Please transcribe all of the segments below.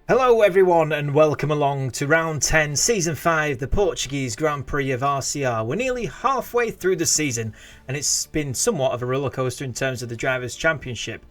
Hello everyone and welcome along to round 10 season 5 the Portuguese Grand Prix of RCR. We're nearly halfway through the season and it's been somewhat of a rollercoaster in terms of the Drivers' Championship.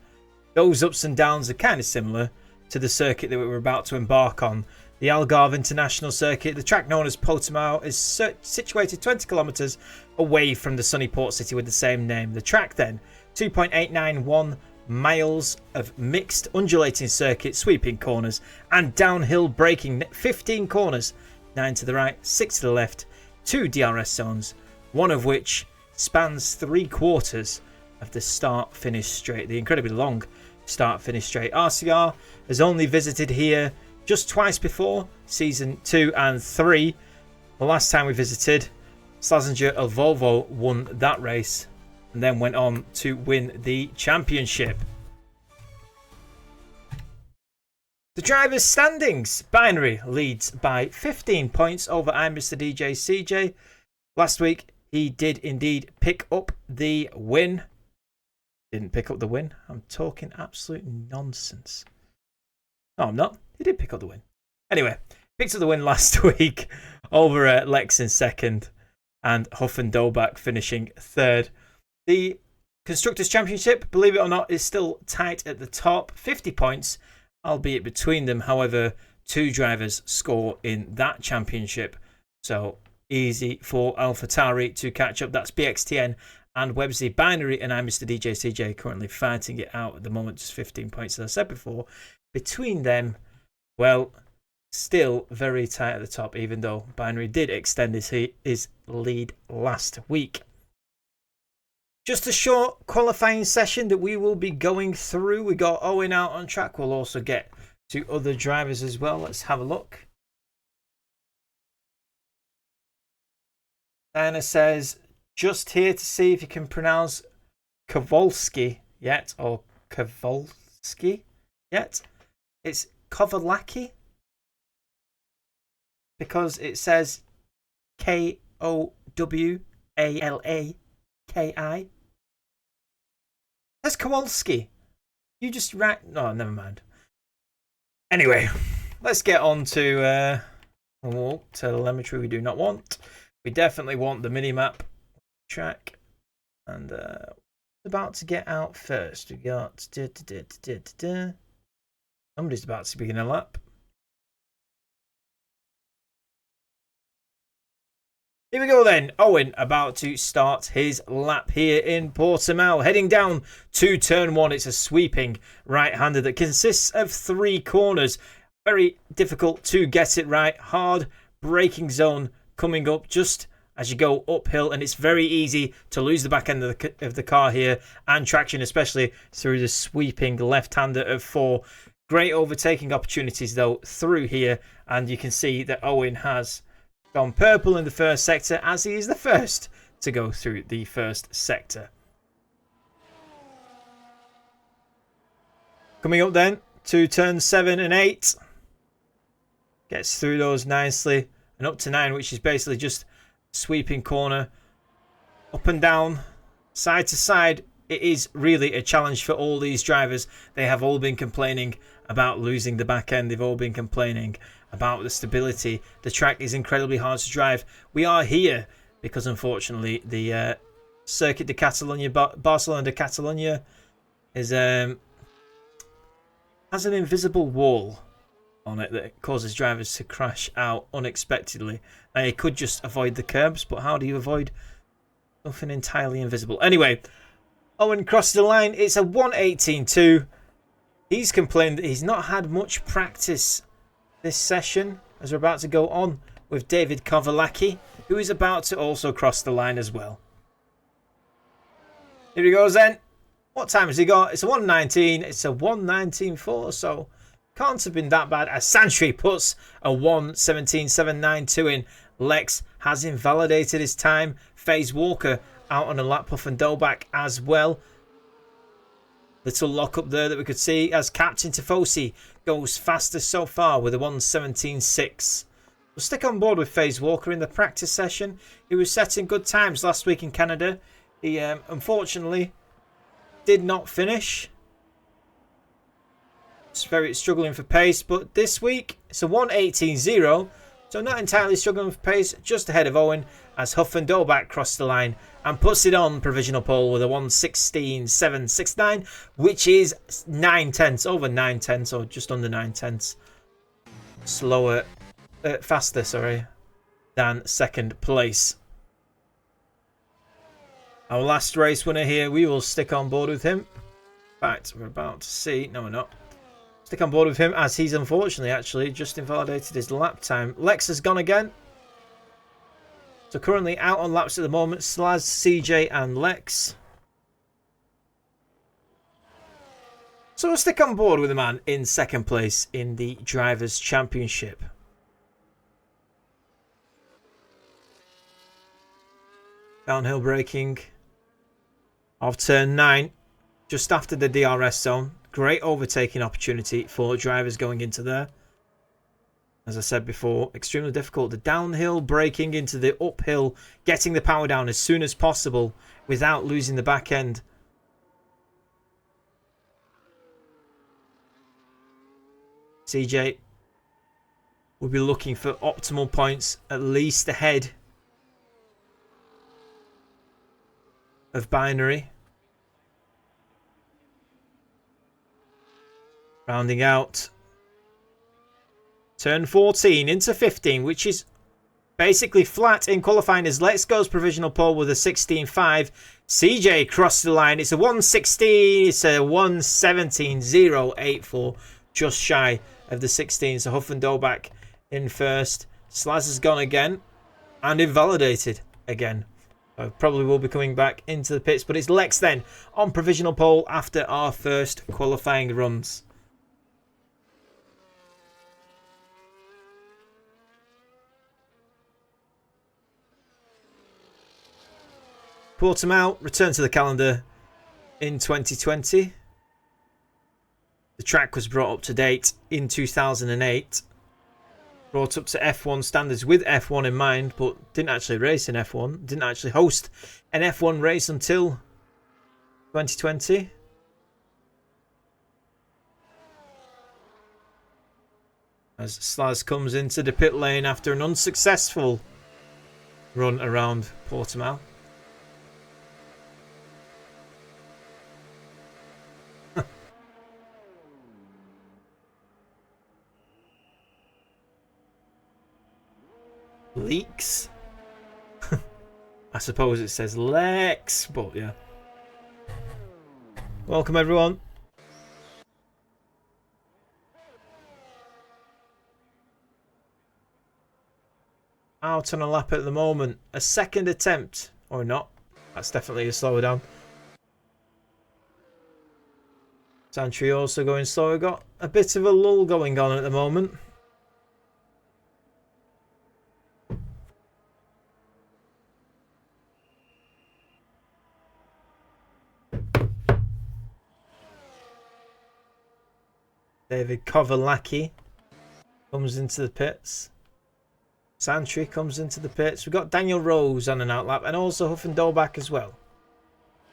Those ups and downs are kind of similar to the circuit that we were about to embark on. The Algarve International Circuit, the track known as Portimao, is situated 20 kilometres away from the sunny port city with the same name. The track then, 2.891 miles of mixed undulating circuit, sweeping corners and downhill braking, 15 corners, 9 to the right, 6 to the left, 2 DRS zones, one of which spans 3/4 of the start-finish straight, the incredibly long start-finish straight. RCR has only visited here just twice before, season 2 and 3. The last time we visited, Slazenger of Volvo won that race and then went on to win the championship. The drivers' standings. Binary leads by 15 points over I'm Mr. DJ CJ. Last week, he did indeed pick up the win. Didn't pick up the win. I'm talking absolute nonsense. No, I'm not. He did pick up the win. Anyway, picked up the win last week over Lex in second and Huff and Dobak finishing third. The Constructors' Championship, believe it or not, is still tight at the top. 50 points, albeit between them. However, 2 drivers score in that championship. So easy for AlphaTauri to catch up. That's BXTN and Websy. Binary and I'm Mr. DJ CJ currently fighting it out at the moment. Just 15 points, as I said before. Between them, well, still very tight at the top, even though Binary did extend his lead last week. Just a short qualifying session that we will be going through. We got Owen out on track. We'll also get to other drivers as well. Let's have a look. Diana says, just here to see if you can pronounce Kowalski yet, or Kowalski yet. It's Kovalaki because it says Kowalaki. That's Kowalski. You just no, never mind. Anyway, let's get on to telemetry. We do not want. We definitely want the minimap track, and about to get out first. We got somebody's about to begin a lap. Here we go then. Owen about to start his lap here in Portimao. Heading down to turn 1. It's a sweeping right-hander that consists of 3 corners. Very difficult to get it right. Hard braking zone coming up just as you go uphill. And it's very easy to lose the back end of the car here. And traction, especially through the sweeping left-hander of 4. Great overtaking opportunities though through here. And you can see that Owen has gone purple in the first sector, as he is the first to go through the first sector. Coming up then to turn 7 and 8. Gets through those nicely. And up to 9, which is basically just sweeping corner. Up and down, side to side. It is really a challenge for all these drivers. They have all been complaining about losing the back end. They've all been complaining about the stability. The track is incredibly hard to drive. We are here because unfortunately the Circuit de Catalunya, Barcelona de Catalunya, is has an invisible wall on it that causes drivers to crash out unexpectedly. Now you could just avoid the curbs, but how do you avoid something entirely invisible? Anyway, Owen crossed the line. It's a 1:18.2. He's complained that he's not had much practice this session, as we're about to go on with David Kovalaki, who is about to also cross the line as well. Here he goes then. What time has he got? It's a 1:19. It's a 1:19.4, so can't have been that bad. As Santry puts a 1:17.792 in. Lex has invalidated his time. FaZe Walker out on a lap. Puff and Dobak as well. Little lock up there that we could see as Captain Tifosi goes faster so far with a 1:17.6. We'll stick on board with FaZe Walker in the practice session. He was setting good times last week in Canada. He unfortunately did not finish. very struggling for pace, but this week it's a 1:18.0, so not entirely struggling for pace, just ahead of Owen as Huff and Dolbach cross the line and puts it on provisional pole with a 1:16.769, which is 9/10, over 9/10, or just under 9/10. Faster, sorry, than second place. Our last race winner here, we will stick on board with him. In fact, we're about to see, no we're not. Stick on board with him as he's unfortunately actually just invalidated his lap time. Lex has gone again. So currently out on laps at the moment, Slaz, CJ and Lex. So we'll stick on board with the man in second place in the Drivers' Championship. Downhill braking of turn 9, just after the DRS zone. Great overtaking opportunity for drivers going into there. As I said before, extremely difficult. The downhill braking into the uphill, getting the power down as soon as possible without losing the back end. CJ will be looking for optimal points, at least ahead of Binary. Rounding out turn 14 into 15, which is basically flat in qualifying as Lex goes provisional pole with a 16.5. CJ crossed the line. It's a 1:16. It's a 1:17.084, just shy of the 16. So Huff and Dolbach in first. Slaz has gone again and invalidated again. So probably will be coming back into the pits, but it's Lex then on provisional pole after our first qualifying runs. Portimao returned to the calendar in 2020. The track was brought up to date in 2008. Brought up to F1 standards with F1 in mind, but didn't actually race in F1. Didn't actually host an F1 race until 2020. As Slaz comes into the pit lane after an unsuccessful run around Portimao. Leaks. I suppose it says Lex, but yeah. Welcome everyone. Out on a lap at the moment. A second attempt, or not. That's definitely a slower down. Santry also going slow. We've got a bit of a lull going on at the moment. David Kovalaki comes into the pits. Santry comes into the pits. We've got Daniel Rose on an outlap and also Huff and Dolbach as well.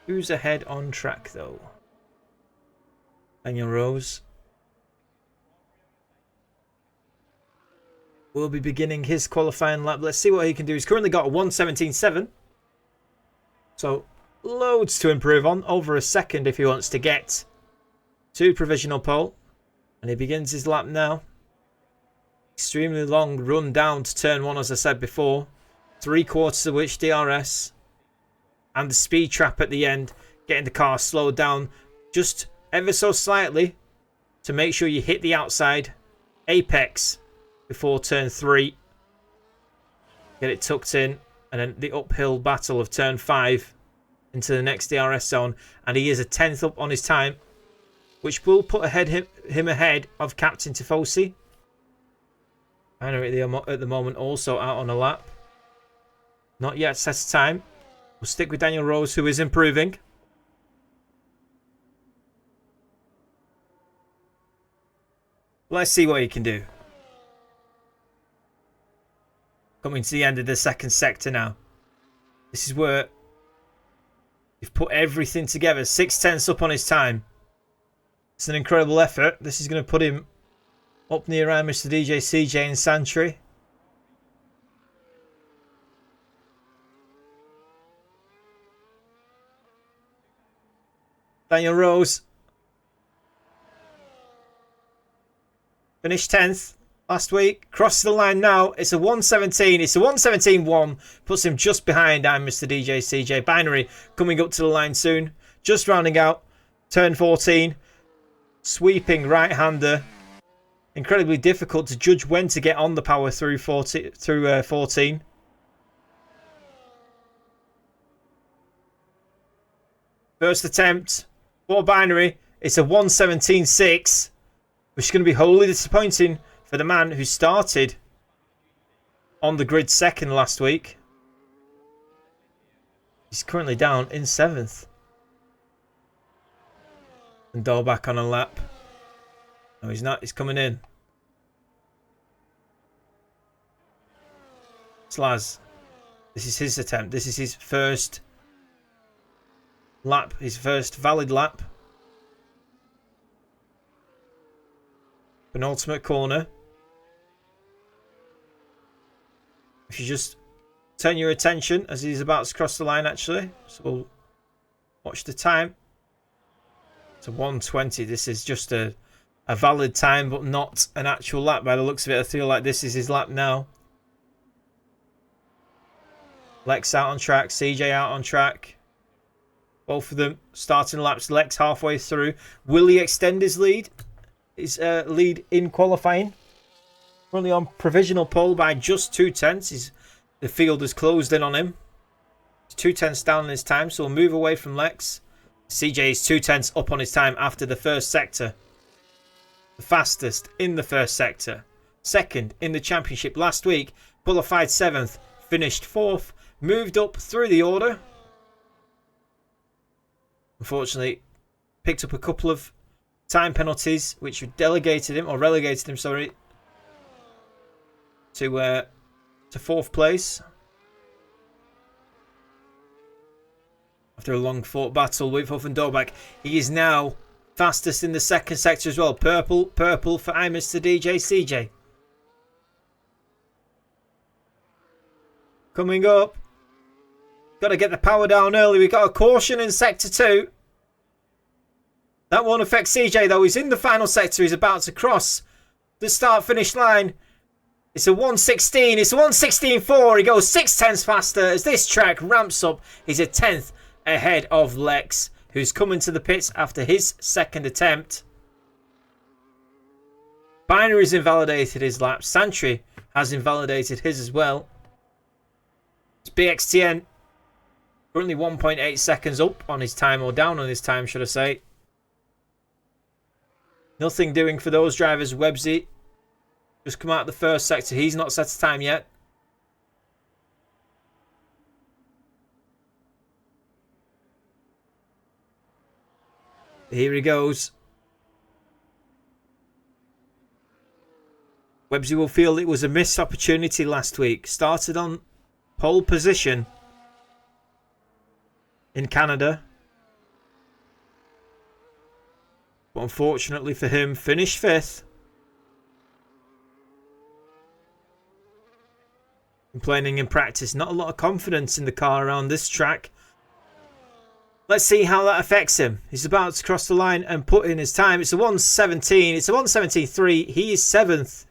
Who's ahead on track though? Daniel Rose will be beginning his qualifying lap. Let's see what he can do. He's currently got a 1:17.7. So loads to improve on. Over a second if he wants to get to provisional pole. And he begins his lap now. Extremely long run down to turn 1, as I said before. 3/4 of which DRS. And the speed trap at the end. Getting the car slowed down just ever so slightly. To make sure you hit the outside apex before turn 3. Get it tucked in. And then the uphill battle of turn 5. Into the next DRS zone. And he is a 10th up on his time. Which will put him ahead of Captain Tifosi. Binary at the moment also out on a lap. Not yet set a time. We'll stick with Daniel Rose, who is improving. Let's see what he can do. Coming to the end of the second sector now. This is where you've put everything together. 6/10 up on his time. It's an incredible effort. This is going to put him up near around Mr. DJ, CJ and Santry. Daniel Rose finished 10th last week. Crosses the line now. It's a 117. It's a 117.1. Puts him just behind I'm Mr. DJ CJ. Binary coming up to the line soon. Just rounding out turn 14. Sweeping right-hander. Incredibly difficult to judge when to get on the power through 14. First attempt for Binary. It's a 117.6, which is going to be wholly disappointing for the man who started on the grid second last week. He's currently down in 7th. And Dolbach on a lap. No, he's not. He's coming in. Slaz. This is his attempt. This is his first lap. His first valid lap. Penultimate corner. If you just turn your attention as he's about to cross the line, actually. So we'll watch the time. It's a 120. This is just a valid time, but not an actual lap. By the looks of it, I feel like this is his lap now. Lex out on track. CJ out on track. Both of them starting laps. Lex halfway through. Will he extend his lead? His lead in qualifying. Currently on provisional pole by just 2/10. The field has closed in on him. He's 2/10 down in his time, so we'll move away from Lex. CJ is 2/10 up on his time after the first sector. The fastest in the first sector. Second in the championship last week. Qualified 7th. Finished 4th. Moved up through the order. Unfortunately, picked up a couple of time penalties, which relegated him, sorry, to 4th place. After a long fought battle with Huff and Dobak, he is now fastest in the second sector as well. Purple for I Mr. DJ CJ. Coming up. Got to get the power down early. We've got a caution in sector 2. That won't affect CJ though. He's in the final sector. He's about to cross the start-finish line. It's a 116. It's a 116.4. He goes 6/10 faster as this track ramps up. He's a 10th ahead of Lex, who's coming to the pits after his second attempt. Binary's invalidated his lap. Santry has invalidated his as well. It's BXTN. Currently 1.8 seconds up on his time, or down on his time, should I say. Nothing doing for those drivers. Websy just come out of the first sector. He's not set a time yet. Here he goes. Websy will feel it was a missed opportunity last week. Started on pole position in Canada. But unfortunately for him, finished 5th. Complaining in practice. Not a lot of confidence in the car around this track. Let's see how that affects him. He's about to cross the line and put in his time. It's a 117. It's a 117.3. He is 7th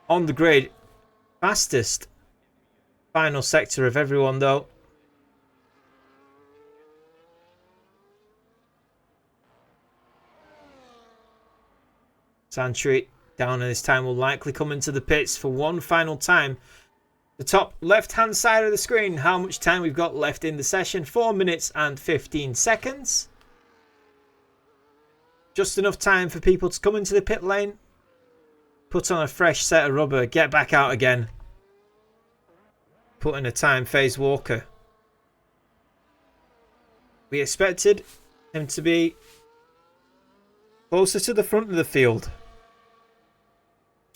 on the grid. Fastest final sector of everyone though. Santry down in his time will likely come into the pits for one final time. The top left hand side of the screen, how much time we've got left in the session. 4 minutes and 15 seconds. Just enough time for people to come into the pit lane, put on a fresh set of rubber, get back out again, put in a time. Phase Walker. We expected him to be closer to the front of the field.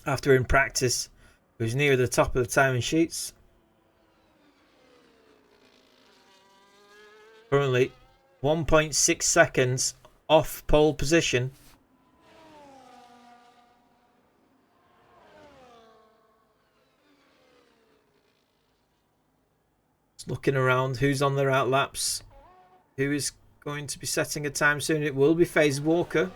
After in practice, he was near the top of the timing sheets. Currently 1.6 seconds off pole position. Just looking around, who's on their out laps? Who is going to be setting a time soon? It will be FaZe Walker.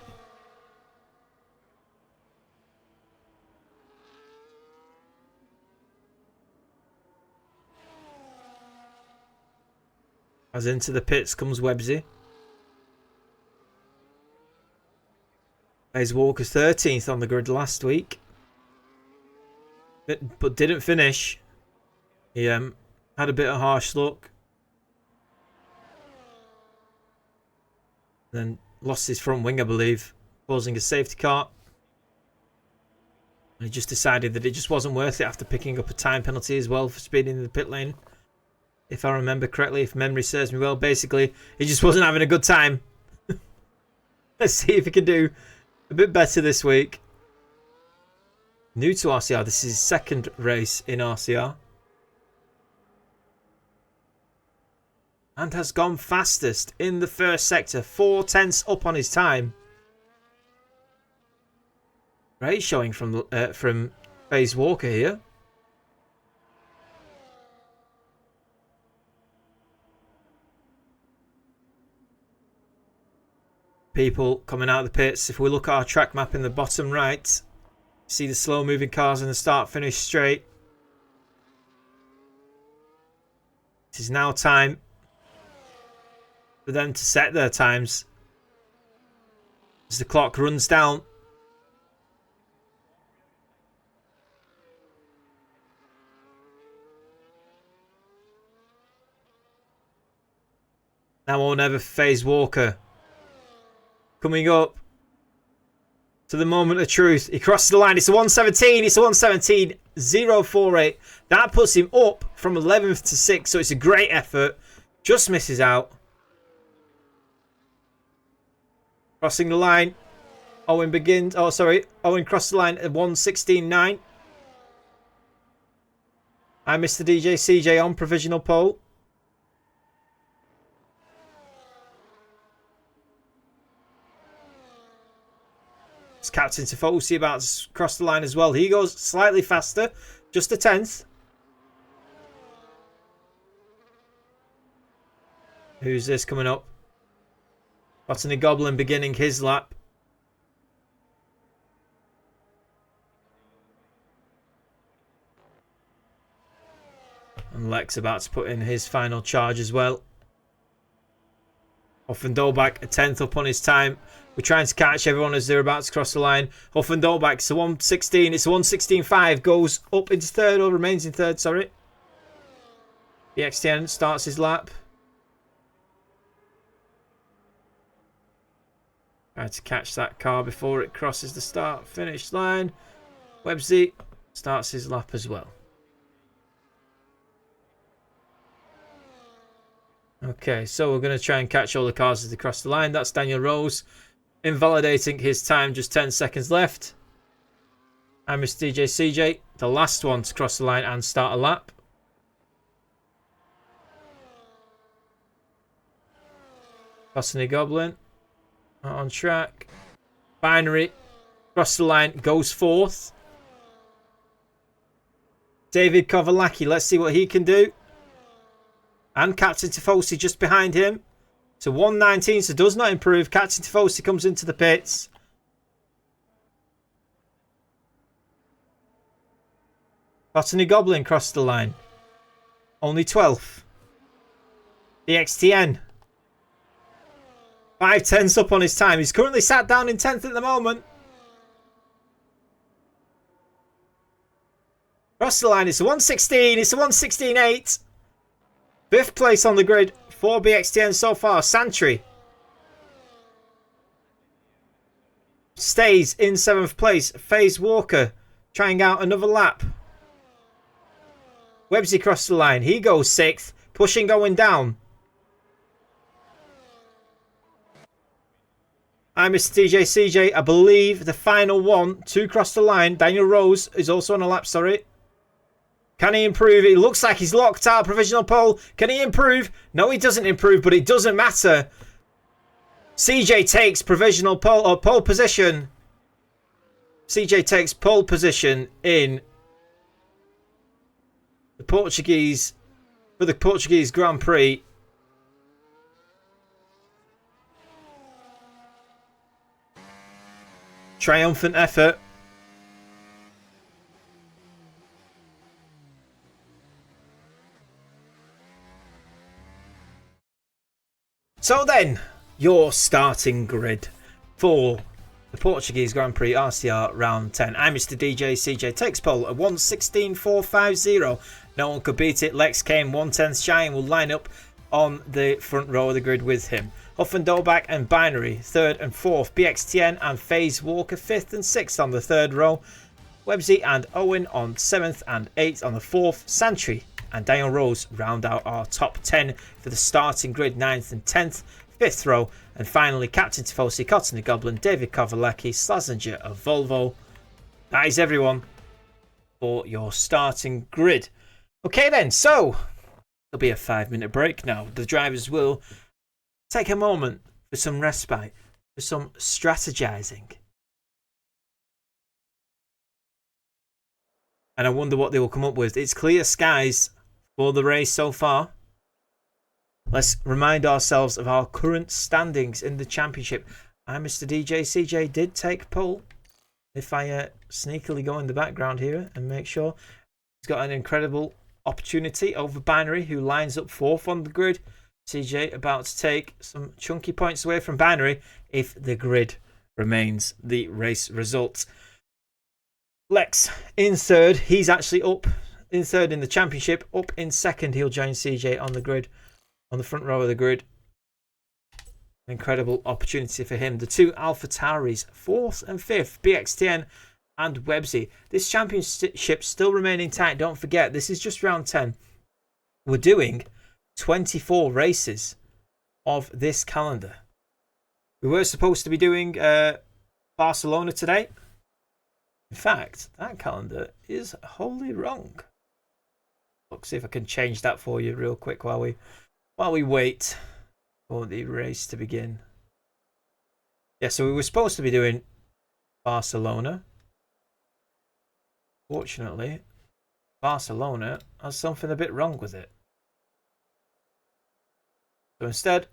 As into the pits comes Websy. FaZe Walker 13th on the grid last week. But didn't finish. He had a bit of harsh luck. Then lost his front wing, I believe, causing a safety car. And he just decided that it just wasn't worth it after picking up a time penalty as well for speeding in the pit lane. If I remember correctly, if memory serves me well, basically, he just wasn't having a good time. Let's see if he can do a bit better this week. New to RCR, this is his second race in RCR. And has gone fastest in the first sector, 4/10 up on his time. Great showing from FaZe Walker here. People coming out of the pits. If we look at our track map in the bottom right, see the slow moving cars in the start finish straight. It is now time for them to set their times as the clock runs down. Now or never, FaZe Walker. Coming up to the moment of truth. He crosses the line. It's a 117. It's a 117.048. That puts him up from 11th to 6th. So it's a great effort. Just misses out. Crossing the line. Owen begins. Oh, sorry. Owen crossed the line at 116.9. And Mr. DJ CJ on provisional pole. It's Captain Tifosi about to cross the line as well. He goes slightly faster, just a 10th. Who's this coming up? Botany Goblin beginning his lap. And Lex about to put in his final charge as well. Huffendolbach a 10th up on his time. We're trying to catch everyone as they're about to cross the line. Huffendolbach, it's a 116. It's a 116.5. Goes up into third, or remains in third, sorry. The XTN starts his lap. Trying to catch that car before it crosses the start-finish line. Websy starts his lap as well. Okay, so we're going to try and catch all the cars as they cross the line. That's Daniel Rose. Invalidating his time, just 10 seconds left. And Mr. DJ CJ, the last one to cross the line and start a lap. Botany Goblin, not on track. Binary, cross the line, goes fourth. David Kovalaki, let's see what he can do. And Captain Tifosi just behind him. So 119, so does not improve. Captain Tifosi comes into the pits. Botany Goblin crossed the line. Only 12th. The XTN. 5/10 up on his time. He's currently sat down in 10th at the moment. Cross the line. It's a 116. It's a 116.8. 5th place on the grid. 4BXTN so far. Santry stays in 7th place. FaZe Walker trying out another lap. Websy crossed the line. He goes 6th. Pushing going down. I'm Mr. DJ CJ. I believe the final one to cross the line. Daniel Rose is also on a lap, sorry. Can he improve? It looks like he's locked out provisional pole. Can he improve? No, he doesn't improve, but it doesn't matter. CJ takes provisional pole position. CJ takes pole position in the Portuguese Grand Prix. Triumphant effort. So then, your starting grid for the Portuguese Grand Prix RCR round 10. I'm Mr. DJ. CJ takes pole at 1:16.450. No one could beat it. Lex came 1/10 shy and will line up on the front row of the grid with him. Huff and Dolbach and Binary 3rd and 4th. BXTN and FaZe Walker 5th and 6th on the 3rd row. Websy and Owen on 7th and 8th on the 4th. Santry and Daniel Rose round out our top 10 for the starting grid, 9th and 10th, 5th row. And finally, Captain Tifosi, Cotton the Goblin, David Kovalecki, Slazenger of Volvo. That is everyone for your starting grid. Okay then, so there'll be a 5-minute break now. The drivers will take a moment for some respite, for some strategizing. And I wonder what they will come up with. It's clear skies for the race so far. Let's remind ourselves of our current standings in the championship. I'm Mr. DJ. CJ did take pole. If I sneakily go in the background here and make sure, he's got an incredible opportunity over Binary, who lines up 4th on the grid. CJ about to take some chunky points away from Binary if the grid remains the race result. Lex in 3rd. He's actually up in 3rd in the championship. Up in 2nd. He'll join CJ on the grid, on the front row of the grid. Incredible opportunity for him. The two AlphaTauris, 4th and 5th. BXTN and Websy. This championship still remaining tight. Don't forget, this is just round 10. We're doing 24 races of this calendar. We were supposed to be doing Barcelona today. In fact, that calendar is wholly wrong. Let's see if I can change that for you real quick while we wait for the race to begin. Yeah, so we were supposed to be doing Barcelona. Fortunately, Barcelona has something a bit wrong with it. So instead,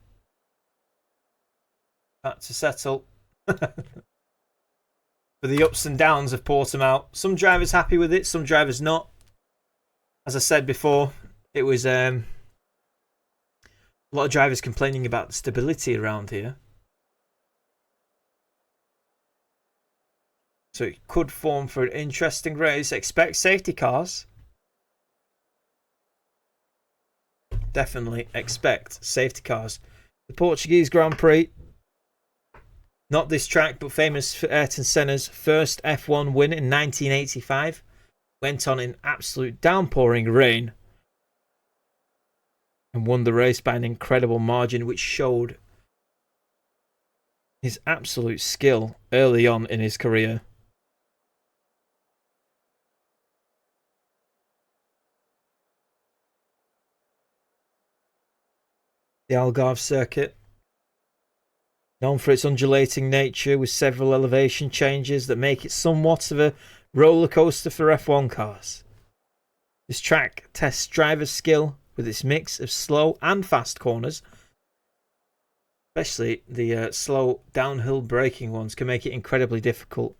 had to settle for the ups and downs of Portimao. Some drivers happy with it, some drivers not. As I said before, it was a lot of drivers complaining about the stability around here. So it could form for an interesting race. Expect safety cars. Definitely expect safety cars. The Portuguese Grand Prix. Not this track, but famous for Ayrton Senna's first F1 win in 1985. Went on in absolute downpouring rain. And won the race by an incredible margin, which showed his absolute skill early on in his career. The Algarve circuit, known for its undulating nature with several elevation changes that make it somewhat of a roller coaster for F1 cars. This track tests driver's skill with its mix of slow and fast corners. Especially the slow downhill braking ones can make it incredibly difficult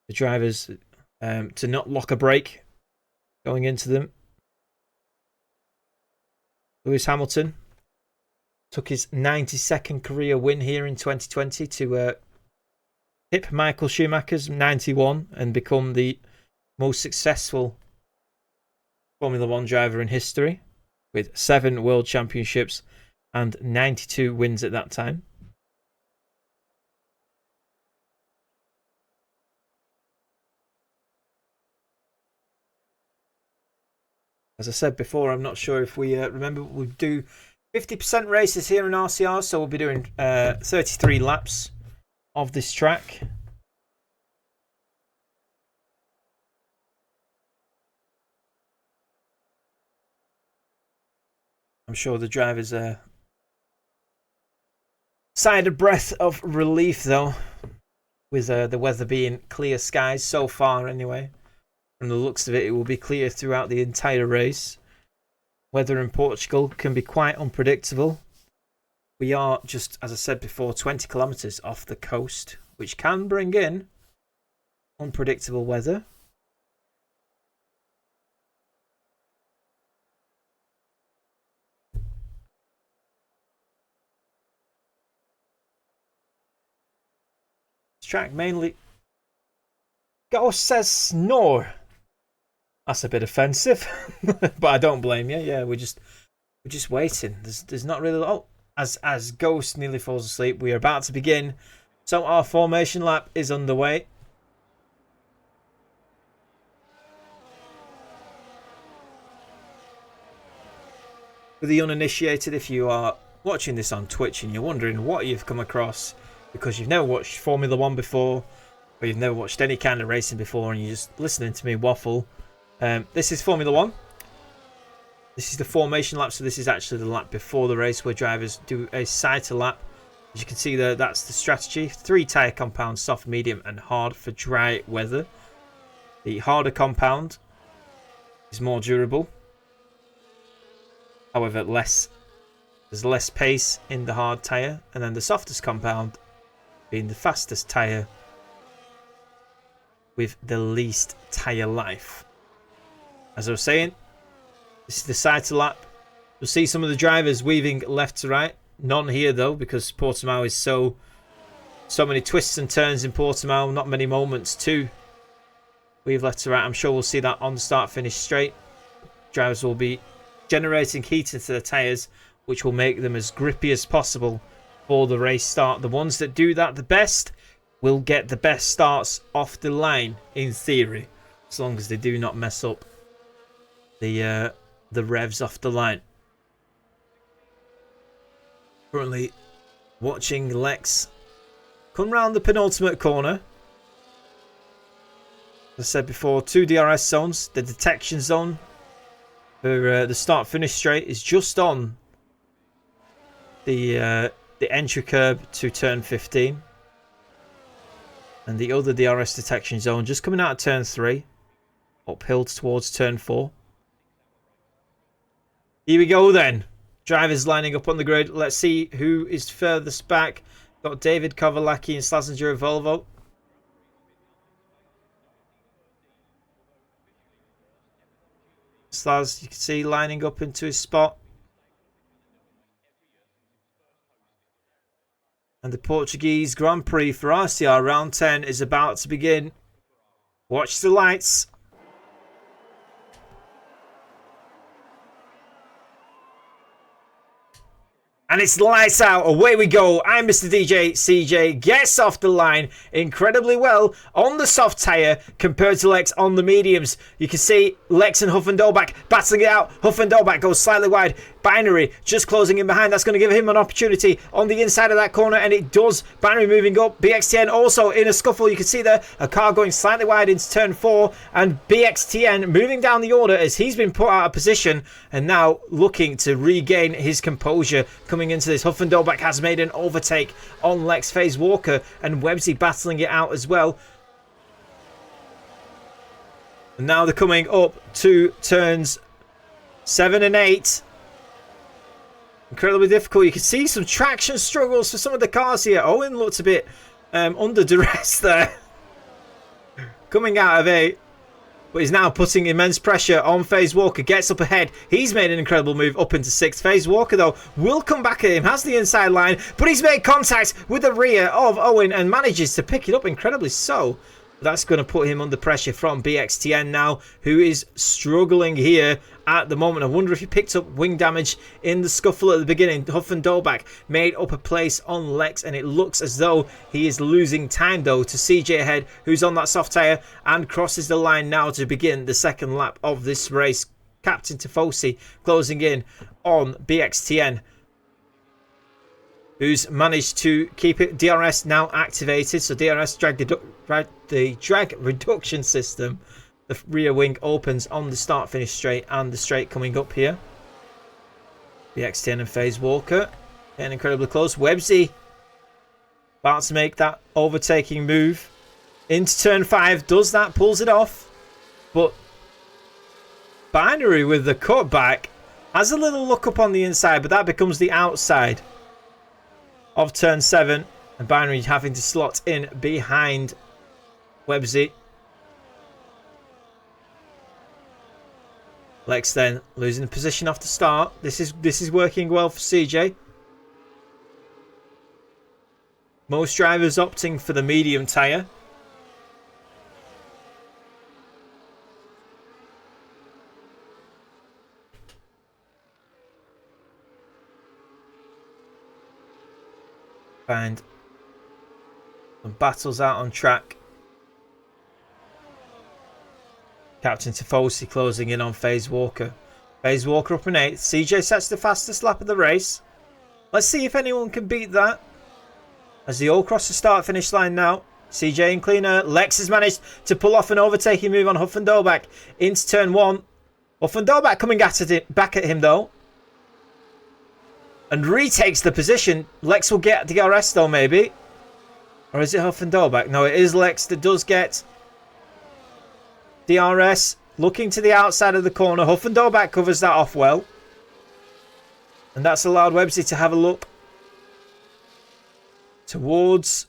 for drivers to not lock a brake going into them. Lewis Hamilton took his 92nd career win here in 2020 to hip Michael Schumacher's 91 and become the most successful Formula One driver in history, with 7 world championships and 92 wins at that time. As I said before, I'm not sure if we remember, we do 50% races here in RCR, so we'll be doing 33 laps of this track. I'm sure the drivers are Sighed a breath of relief though, with the weather being clear skies so far anyway. From the looks of it, it will be clear throughout the entire race. Weather in Portugal can be quite unpredictable. We are just, as I said before, 20 kilometres off the coast, which can bring in unpredictable weather. This track mainly... Ghost says snore. That's a bit offensive, but I don't blame you. Yeah, we're just waiting. There's not really... Oh, as Ghost nearly falls asleep, we are about to begin. So our formation lap is underway. For the uninitiated, if you are watching this on Twitch and you're wondering what you've come across because you've never watched Formula 1 before, or you've never watched any kind of racing before and you're just listening to me waffle, this is Formula 1. This is the formation lap, so this is actually the lap before the race where drivers do a cycle lap. As you can see there, that's the strategy. 3 tyre compounds, soft, medium and hard for dry weather. The harder compound is more durable. However, there's less pace in the hard tyre. And then the softest compound being the fastest tyre with the least tyre life. As I was saying, this is the cycle lap. You'll see some of the drivers weaving left to right. None here though, because Portimao is so many twists and turns in Portimao. Not many moments to weave left to right. I'm sure we'll see that on the start-finish straight. Drivers will be generating heat into the tyres, which will make them as grippy as possible for the race start. The ones that do that the best will get the best starts off the line, in theory, as long as they do not mess up the revs off the line. Currently watching Lex come round the penultimate corner. As I said before, 2 DRS zones. The detection zone for the start-finish straight is just on the entry curb to turn 15. And the other DRS detection zone just coming out of turn 3. Uphill towards turn 4. Here we go then. Drivers lining up on the grid. Let's see who is furthest back. Got David Kovalaki and Slazenger Volvo. Slaz, you can see lining up into his spot. And the Portuguese Grand Prix for RCR round 10 is about to begin. Watch the lights. And it's lights out. Away we go. I'm Mr. DJ CJ. Gets off the line incredibly well on the soft tyre compared to Lex on the mediums. You can see Lex and Huff and Dolbach battling it out. Huff and Dolbach goes slightly wide. Binary just closing in behind. That's going to give him an opportunity on the inside of that corner, and it does. Binary moving up. BXTN also in a scuffle. You can see there a car going slightly wide into turn 4, and BXTN moving down the order as he's been put out of position and now looking to regain his composure. Coming into this, Huff and Dolbach has made an overtake on Lex FaZe Walker, and Websy battling it out as well. And now they're coming up to turns 7 and 8. Incredibly difficult. You can see some traction struggles for some of the cars here. Owen looked a bit under duress there. Coming out of 8. But he's now putting immense pressure on FaZe Walker. Gets up ahead. He's made an incredible move up into 6th. FaZe Walker, though, will come back at him. Has the inside line. But he's made contact with the rear of Owen and manages to pick it up incredibly so. That's going to put him under pressure from BXTN now, who is struggling here at the moment. I wonder if he picked up wing damage in the scuffle at the beginning. Huff and Dolbach made up a place on Lex, and it looks as though he is losing time, though, to CJ ahead, who's on that soft tyre and crosses the line now to begin the second lap of this race. Captain Tifosi closing in on BXTN, who's managed to keep it. DRS now activated, so DRS the drag reduction system. The rear wing opens on the start-finish straight and the straight coming up here. The X10 and FaZe Walker getting incredibly close. Websy About to make that overtaking move. Into turn 5. Does that. Pulls it off. But Binary with the cutback has a little look up on the inside. But that becomes the outside of turn 7. And Binary having to slot in behind Websy. Lex then losing the position off the start. This is working well for CJ. Most drivers opting for the medium tyre. Find some battles out on track. Captain Tifosi closing in on FaZe Walker. FaZe Walker up in 8th. CJ sets the fastest lap of the race. Let's see if anyone can beat that. As they all cross the start-finish line now. CJ and cleaner. Lex has managed to pull off an overtaking move on Huff and Dolbach into turn 1. Huff and Dolbach coming back at him though. And retakes the position. Lex will get DRS though maybe. Or is it Huff and Dolbach? No, it is Lex that does get DRS. Looking to the outside of the corner. Huff and Dolbach covers that off well. And that's allowed Websy to have a look towards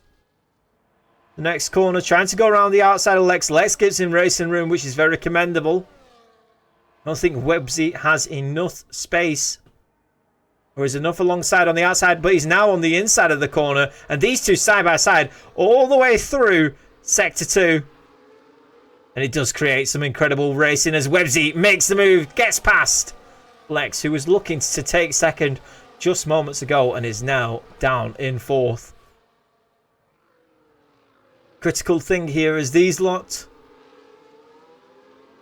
the next corner. Trying to go around the outside of Lex. Lex gives him racing room, which is very commendable. I don't think Websy has enough space. Or is enough alongside on the outside. But he's now on the inside of the corner. And these two side by side. All the way through Sector 2. And it does create some incredible racing as Websy makes the move. Gets past Lex, who was looking to take second just moments ago. And is now down in 4th. Critical thing here is these lot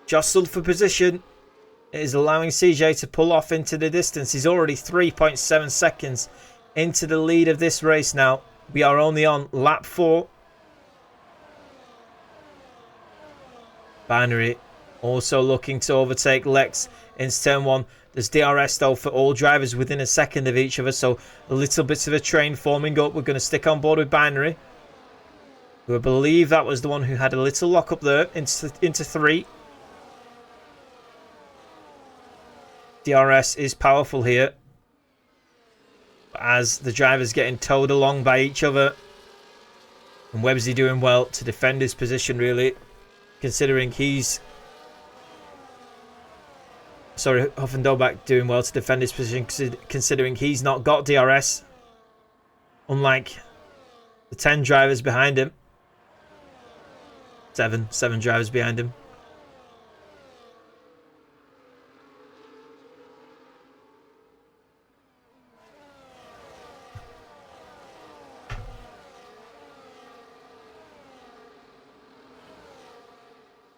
jostled for position. It is allowing CJ to pull off into the distance. He's already 3.7 seconds into the lead of this race now. We are only on lap 4. Binary also looking to overtake Lex in turn 1. There's DRS though for all drivers within a second of each other. So a little bit of a train forming up. We're going to stick on board with Binary, who I believe that was the one who had a little lock up there into 3. DRS is powerful here as the drivers getting towed along by each other. And Websy doing well to defend his position really, considering he's... Sorry, Huff and Dolbach doing well to defend his position considering he's not got DRS. Unlike the 10 drivers behind him. 7 drivers behind him.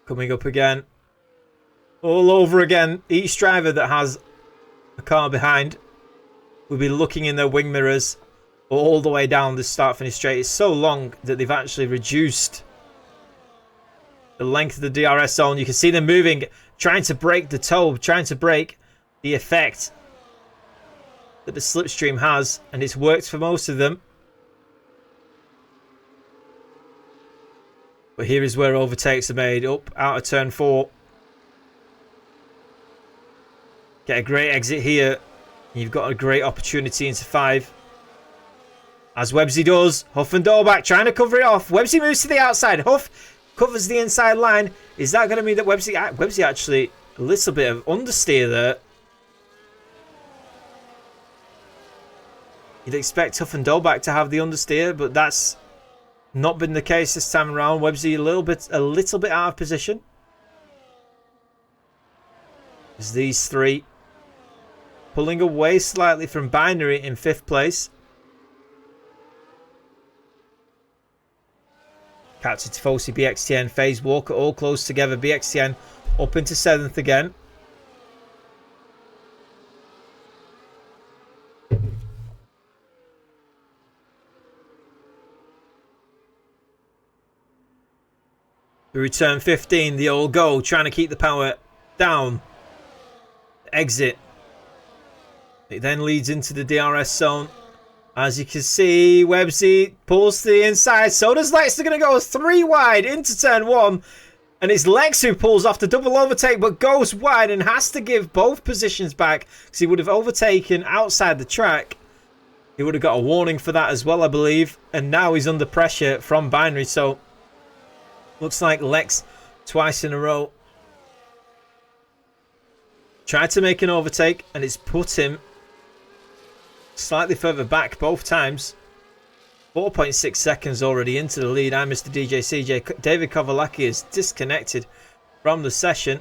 Coming up again. All over again. Each driver that has a car behind will be looking in their wing mirrors all the way down the start-finish straight. It's so long that they've actually reduced the length of the DRS zone. You can see them moving, trying to break the tow, trying to break the effect that the slipstream has, and it's worked for most of them. But here is where overtakes are made. Up out of turn 4. Get a great exit here. You've got a great opportunity into 5. As Websy does. Huff and Dolbach trying to cover it off. Websy moves to the outside. Huff covers the inside line. Is that going to mean that Websy actually a little bit of understeer there? You'd expect Huff and Dolbach to have the understeer, but that's not been the case this time around. Websy a little bit out of position. As these 3 pulling away slightly from Binary in 5th place. Captain Tifosi, BXTN, FaZe Walker all close together. BXTN up into 7th again. We return 15, the old goal, trying to keep the power down. Exit. It then leads into the DRS zone. As you can see, Websy pulls to the inside. So does Lex. They're going to go 3 wide into turn 1. And it's Lex who pulls off the double overtake, but goes wide and has to give both positions back because he would have overtaken outside the track. He would have got a warning for that as well, I believe. And now he's under pressure from Binary. So looks like Lex twice in a row tried to make an overtake, and it's put him slightly further back both times. 4.6 seconds already into the lead. I'm Mr. DJ CJ. David Kovalaki is disconnected from the session.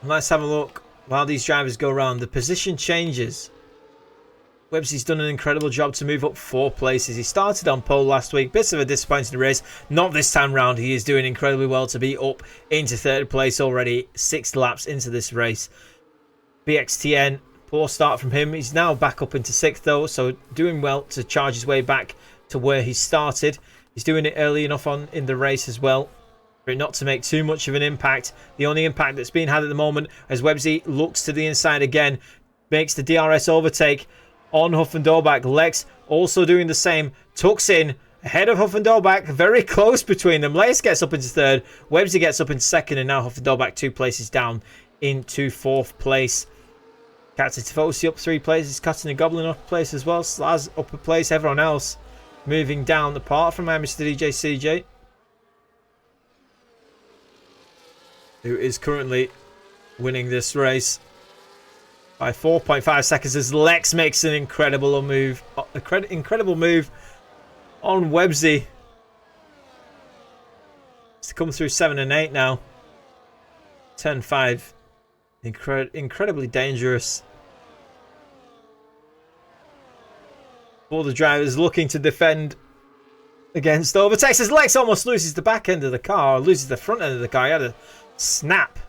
Let's have a look while these drivers go around. The position changes. Websy's done an incredible job to move up 4 places. He started on pole last week. Bit of a disappointing race. Not this time round. He is doing incredibly well to be up into 3rd place already. 6 laps into this race. BXTN, poor start from him. He's now back up into 6th though. So doing well to charge his way back to where he started. He's doing it early enough on in the race as well for it not to make too much of an impact. The only impact that's being had at the moment as Websy looks to the inside again. Makes the DRS overtake on Huff and Dorback. Lex also doing the same. Tucks in ahead of Huff and Dorback. Very close between them. Lex gets up into 3rd. Websy gets up into 2nd. And now Huff and Dorback 2 places down into 4th place. Captain Tifosi up 3 places. Cutting and Goblin up a place as well. Slaz up a place. Everyone else moving down apart from Mr. DJ CJ, who is currently winning this race by 4.5 seconds as Lex makes an incredible move. Incredible move on Websy. It's to come through 7 and 8 now. Turn 5. Incredibly dangerous. All the drivers looking to defend against overtakes as Lex almost loses the back end of the car. Or loses the front end of the car. He had a snap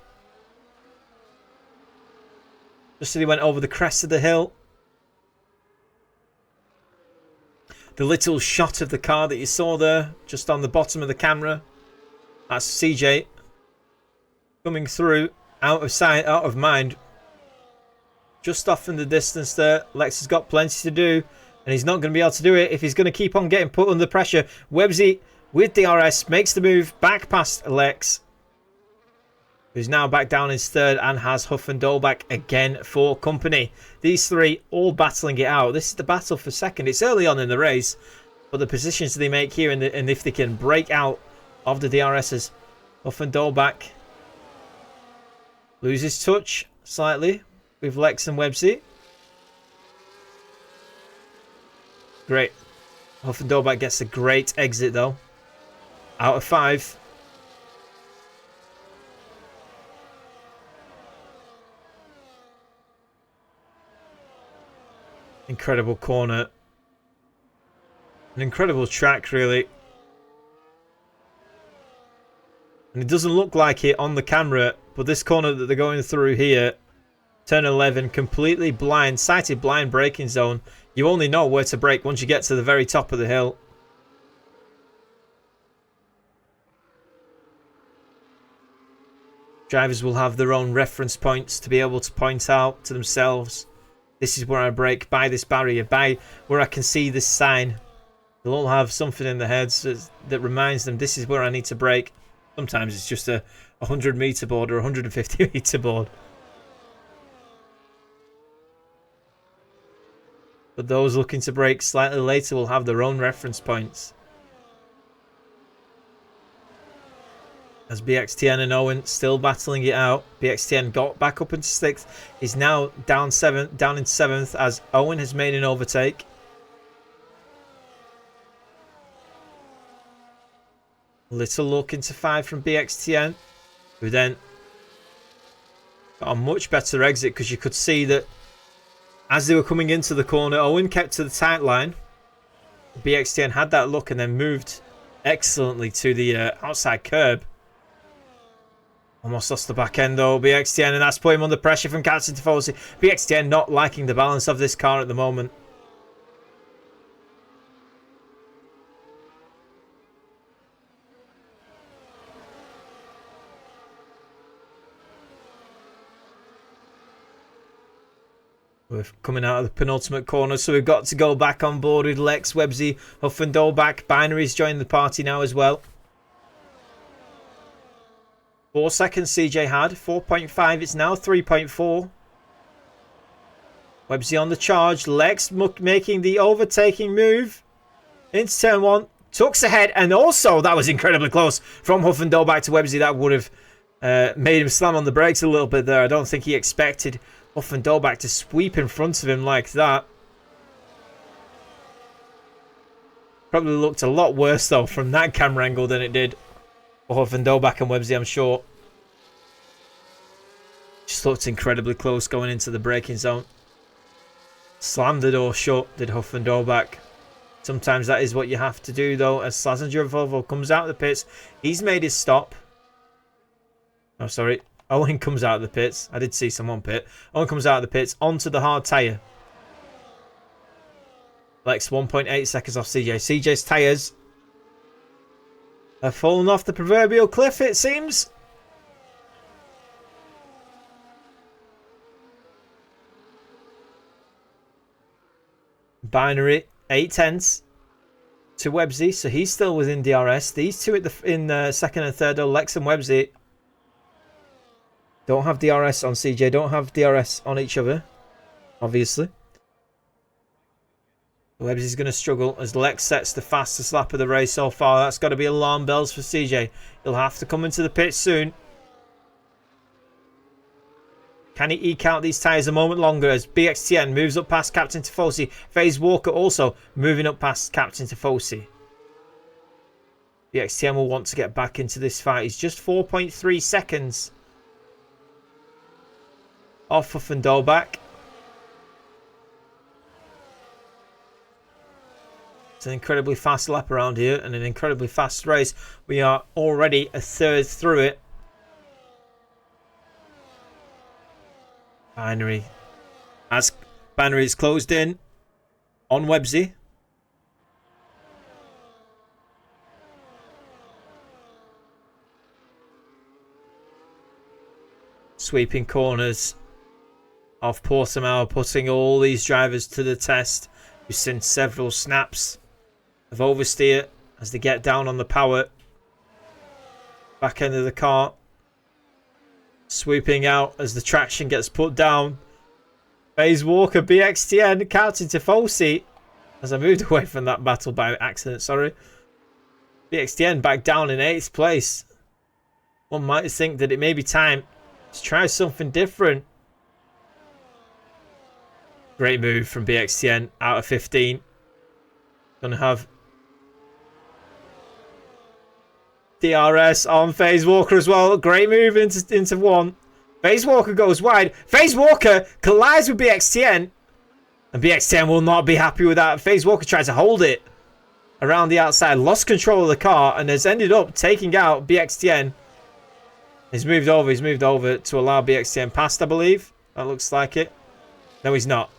just as he went over the crest of the hill. The little shot of the car that you saw there, just on the bottom of the camera. That's CJ coming through, out of sight, out of mind. Just off in the distance there. Lex has got plenty to do, and he's not going to be able to do it if he's going to keep on getting put under pressure. Websy with DRS makes the move back past Lex, who's now back down in 3rd and has Huff and Dolback again for company. These 3 all battling it out. This is the battle for 2nd. It's early on in the race, but the positions they make here and if they can break out of the DRSs. Huff and Dolback loses touch slightly with Lex and Websy. Great. Huff and Dolback gets a great exit though. Out of 5. Incredible corner. An incredible track, really. And it doesn't look like it on the camera, but this corner that they're going through here, turn 11, completely blind, sighted blind braking zone. You only know where to brake once you get to the very top of the hill. Drivers will have their own reference points to be able to point out to themselves. This is where I brake, by this barrier, by where I can see this sign. They'll all have something in their heads that reminds them this is where I need to brake. Sometimes it's just a 100 meter board or 150 meter board. But those looking to brake slightly later will have their own reference points. As BXTN and Owen still battling it out. BXTN got back up into 6th. He's now down in 7th as Owen has made an overtake. Little look into 5 from BXTN, who then got a much better exit because you could see that as they were coming into the corner, Owen kept to the tight line. BXTN had that look and then moved excellently to the outside curb. Almost lost the back end though, BXTN, and that's put him under pressure from Captain Tifosi. BXTN not liking the balance of this car at the moment. We're coming out of the penultimate corner, so we've got to go back on board with Lex, Websy, Huff and Dolbach. Binary's joined the party now as well. 4 seconds CJ had. 4.5. It's now 3.4. Websy on the charge. Lex making the overtaking move into turn 1. Tucks ahead, and also that was incredibly close from Huff and Dolbach to Websy. That would have made him slam on the brakes a little bit there. I don't think he expected Huff and Dolbach to sweep in front of him like that. Probably looked a lot worse though from that camera angle than it did for Huff and Dolbach and Websy, I'm sure. Just looked incredibly close going into the braking zone. Slammed the door shut, did Huff and Dolbach. Sometimes that is what you have to do though. As Slazenger of Volvo comes out of the pits, he's made his stop. Oh, sorry. Owen comes out of the pits. I did see someone pit. Owen comes out of the pits onto the hard tyre. Lex 1.8 seconds off CJ. CJ's tyres have fallen off the proverbial cliff, it seems. Binary 8/10 to Websy, so he's still within DRS. These two in the second and third, though, Lex and Websy, don't have DRS on CJ, don't have DRS on each other, obviously. Websy's going to struggle as Lex sets the fastest lap of the race so far. That's got to be alarm bells for CJ. He'll have to come into the pit soon. Can he eke out these tyres a moment longer as BXTN moves up past Captain Tifosi? FaZe Walker also moving up past Captain Tifosi. BXTN will want to get back into this fight. He's just 4.3 seconds off Huff and Dolbach. It's an incredibly fast lap around here and an incredibly fast race. We are already a third through it. Binary. As Binary is closed in on Websy. Sweeping corners of Portimao, putting all these drivers to the test. We've seen several snaps of oversteer as they get down on the power. Back end of the car. Swooping out as the traction gets put down. FaZe Walker, BXTN, Captain Tifosi. As I moved away from that battle by accident, sorry. BXTN back down in 8th place. One might think that it may be time to try something different. Great move from BXTN out of 15. Gonna have DRS on FaZe Walker as well. Great move into 1. FaZe Walker goes wide. FaZe Walker collides with BXTN. And BXTN will not be happy with that. FaZe Walker tries to hold it around the outside. Lost control of the car and has ended up taking out BXTN. He's moved over to allow BXTN past, I believe. That looks like it. No, he's not.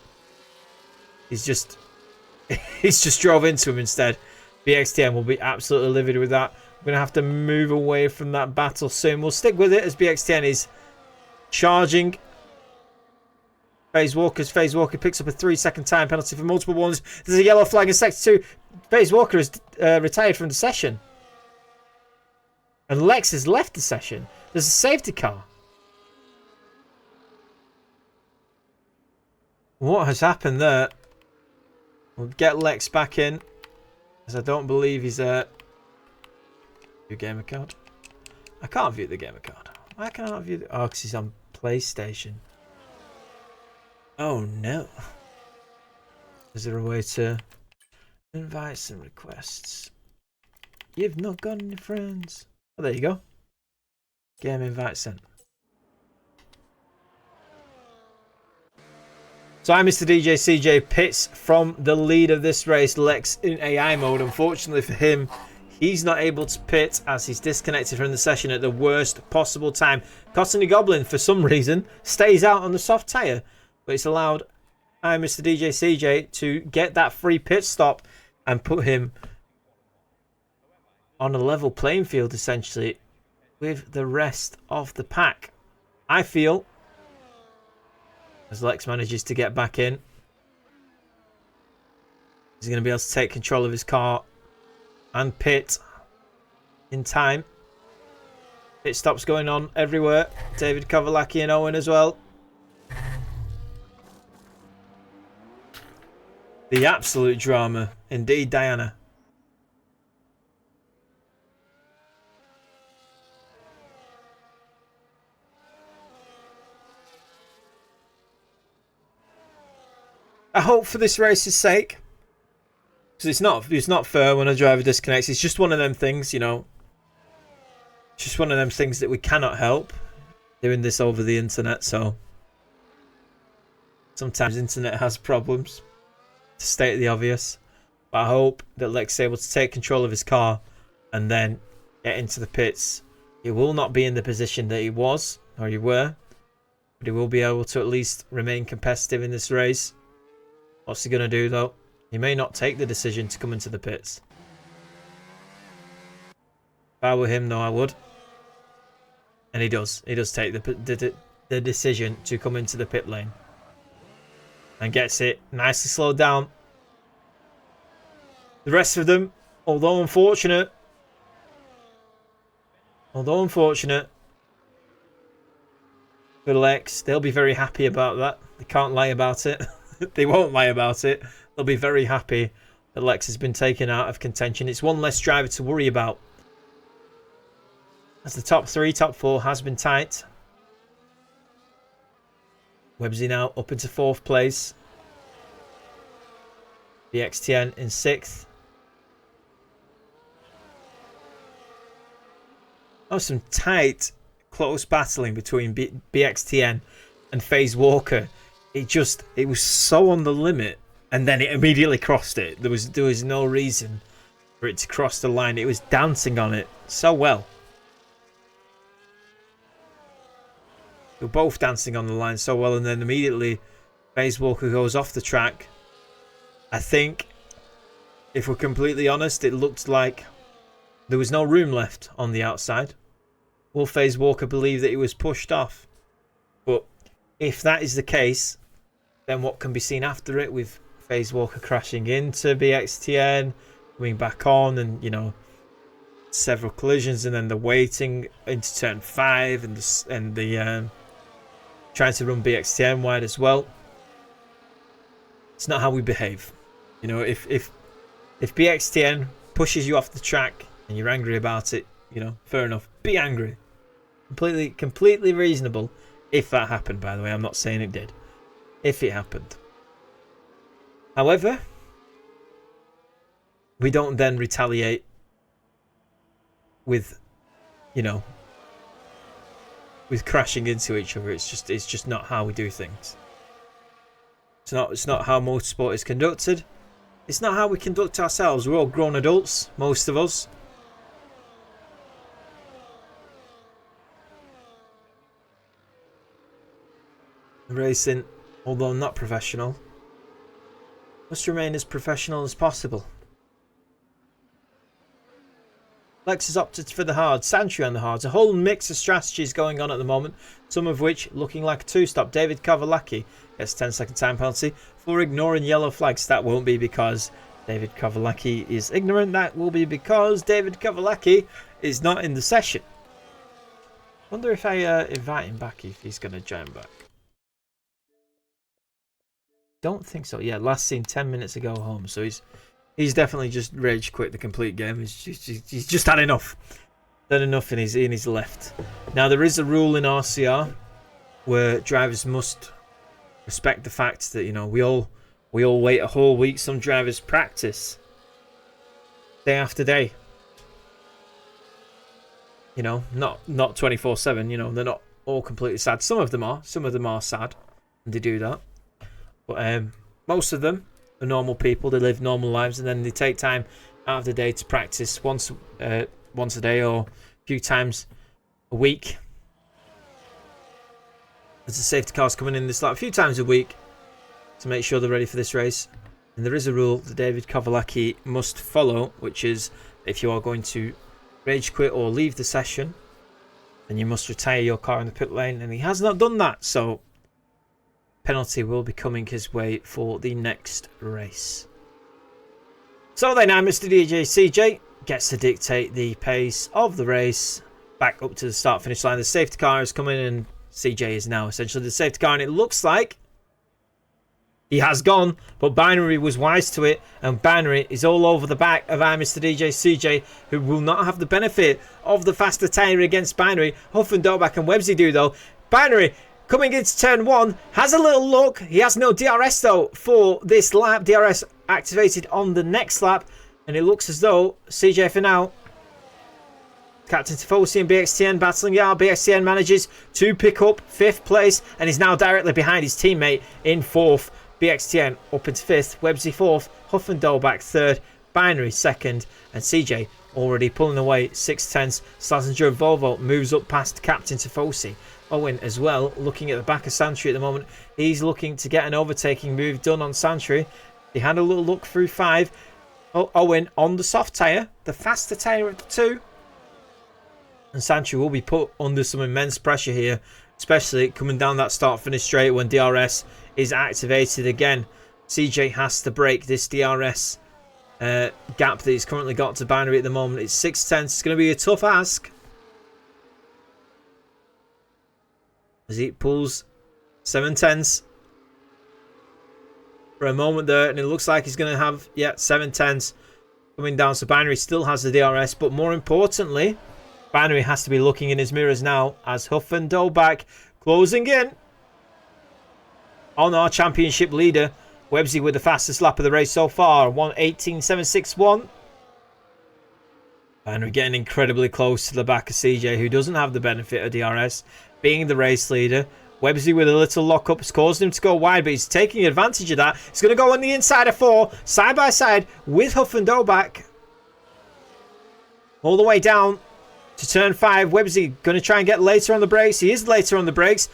He's just drove into him instead. BXTN will be absolutely livid with that. We're going to have to move away from that battle soon. We'll stick with it as BXTN is charging. FaZe Walker picks up a 3-second time penalty for multiple ones. There's a yellow flag in sector 2. FaZe Walker is retired from the session. And Lex has left the session. There's a safety car. What has happened there? We'll get Lex back in, as I don't believe he's view gamer card. I can't view the gamer card. Why can I not view the... Oh, because he's on PlayStation. Oh no. Is there a way to invite some requests? You've not got any friends. Oh, there you go. Game invite sent. So I'm Mr. DJ CJ pits from the lead of this race. Lex in AI mode. Unfortunately for him, he's not able to pit as he's disconnected from the session at the worst possible time. Cottony Goblin, for some reason, stays out on the soft tyre. But it's allowed I'm Mr. DJ CJ to get that free pit stop and put him on a level playing field, essentially, with the rest of the pack. I feel as Lex manages to get back in. He's going to be able to take control of his car and pit in time. Pit stops going on everywhere. David Kovalaki and Owen as well. The absolute drama. Indeed, Diana. I hope for this race's sake, because it's not fair when a driver disconnects. It's just one of them things, you know. It's just one of them things that we cannot help doing this over the internet. So sometimes internet has problems, to state the obvious. But I hope that Lex is able to take control of his car and then get into the pits. He will not be in the position that he was or he were, but he will be able to at least remain competitive in this race. What's he going to do though? He may not take the decision to come into the pits. If I were him though, I would. And he does. He does take the decision to come into the pit lane. And gets it nicely slowed down. The rest of them, although unfortunate, for Lex, they'll be very happy about that. They can't lie about it. They won't lie about it. They'll be very happy that Lex has been taken out of contention. It's one less driver to worry about. As the top 3, top 4 has been tight. Websy now up into 4th place. BXTN in 6th. Oh, some tight, close battling between BXTN and FaZe Walker. It was so on the limit, and then it immediately crossed it. There was no reason for it to cross the line. It was dancing on it so well. They were both dancing on the line so well, and then immediately FaZe Walker goes off the track. I think, if we're completely honest, it looked like there was no room left on the outside. Will FaZe Walker believe that he was pushed off? But if that is the case, then what can be seen after it with FaZe Walker crashing into BXTN, coming back on, and, you know, several collisions, and then the waiting into turn 5 and the trying to run BXTN wide as well. It's not how we behave. You know, if BXTN pushes you off the track and you're angry about it, you know, fair enough. Be angry. Completely reasonable if that happened, by the way. I'm not saying it did. If it happened. However, we don't then retaliate with, you know, with crashing into each other. It's just not how we do things. It's not how motorsport is conducted. It's not how we conduct ourselves. We're all grown adults, most of us. Racing, although not professional, must remain as professional as possible. Lex has opted for the hard, Santry on the hards. A whole mix of strategies going on at the moment, some of which looking like a 2-stop. David Kovalaki gets 10-second time penalty for ignoring yellow flags. That won't be because David Kovalaki is ignorant. That will be because David Kovalaki is not in the session. Wonder if I invite him back, if he's going to join back. Don't think so. Yeah, last seen 10 minutes ago home. So he's definitely just rage quit the complete game. He's just had enough. Done enough, and he's left. Now there is a rule in RCR where drivers must respect the fact that, you know, we all wait a whole week. Some drivers practice day after day. You know, not 24/7. You know, they're not all completely sad. Some of them are sad, and they do that. But most of them are normal people. They live normal lives, and then they take time out of the day to practice once a day or a few times a week. There's the safety cars coming in this lap a few times a week to make sure they're ready for this race. And there is a rule that David Kovalaki must follow, which is if you are going to rage quit or leave the session, then you must retire your car in the pit lane, and he has not done that. So penalty will be coming his way for the next race. So then now Mr. DJ CJ gets to dictate the pace of the race back up to the start finish line. The safety car is coming and CJ is now essentially the safety car, and it looks like he has gone, but Binary was wise to it, and Binary is all over the back of our Mr. DJ CJ, who will not have the benefit of the faster tyre against Binary. Huff and Dobak and Websy do though. Binary coming into turn 1 has a little look. He has no DRS though for this lap. DRS activated on the next lap, and it looks as though CJ for now. Captain Tifosi and BXTN battling out. BXTN manages to pick up 5th place and is now directly behind his teammate in 4th. BXTN up into 5th, Websy 4th, Huff and Dolbach 3rd, Binary 2nd, and CJ already pulling away 6/10. Slazenger Volvo moves up past Captain Tifosi. Owen as well, looking at the back of Santry at the moment. He's looking to get an overtaking move done on Santry. He had a little look through 5. Owen on the soft tyre, the faster tyre of the 2. And Santry will be put under some immense pressure here, especially coming down that start-finish straight when DRS is activated again. CJ has to break this DRS gap that he's currently got to Binary at the moment. It's 6/10. It's going to be a tough ask as he pulls 7/10 for a moment there, and it looks like he's going to have 7/10 coming down. So Binary still has the DRS, but more importantly, Binary has to be looking in his mirrors now as Huff and Dolbach closing in on our championship leader. Websy with the fastest lap of the race so far, 1:18.761. And we're getting incredibly close to the back of CJ, who doesn't have the benefit of DRS, being the race leader. Websy with a little lock-up has caused him to go wide, but he's taking advantage of that. He's going to go on the inside of 4, side by side with Huff and Dolbach. All the way down to turn 5. Websy going to try and get later on the brakes. He is later on the brakes.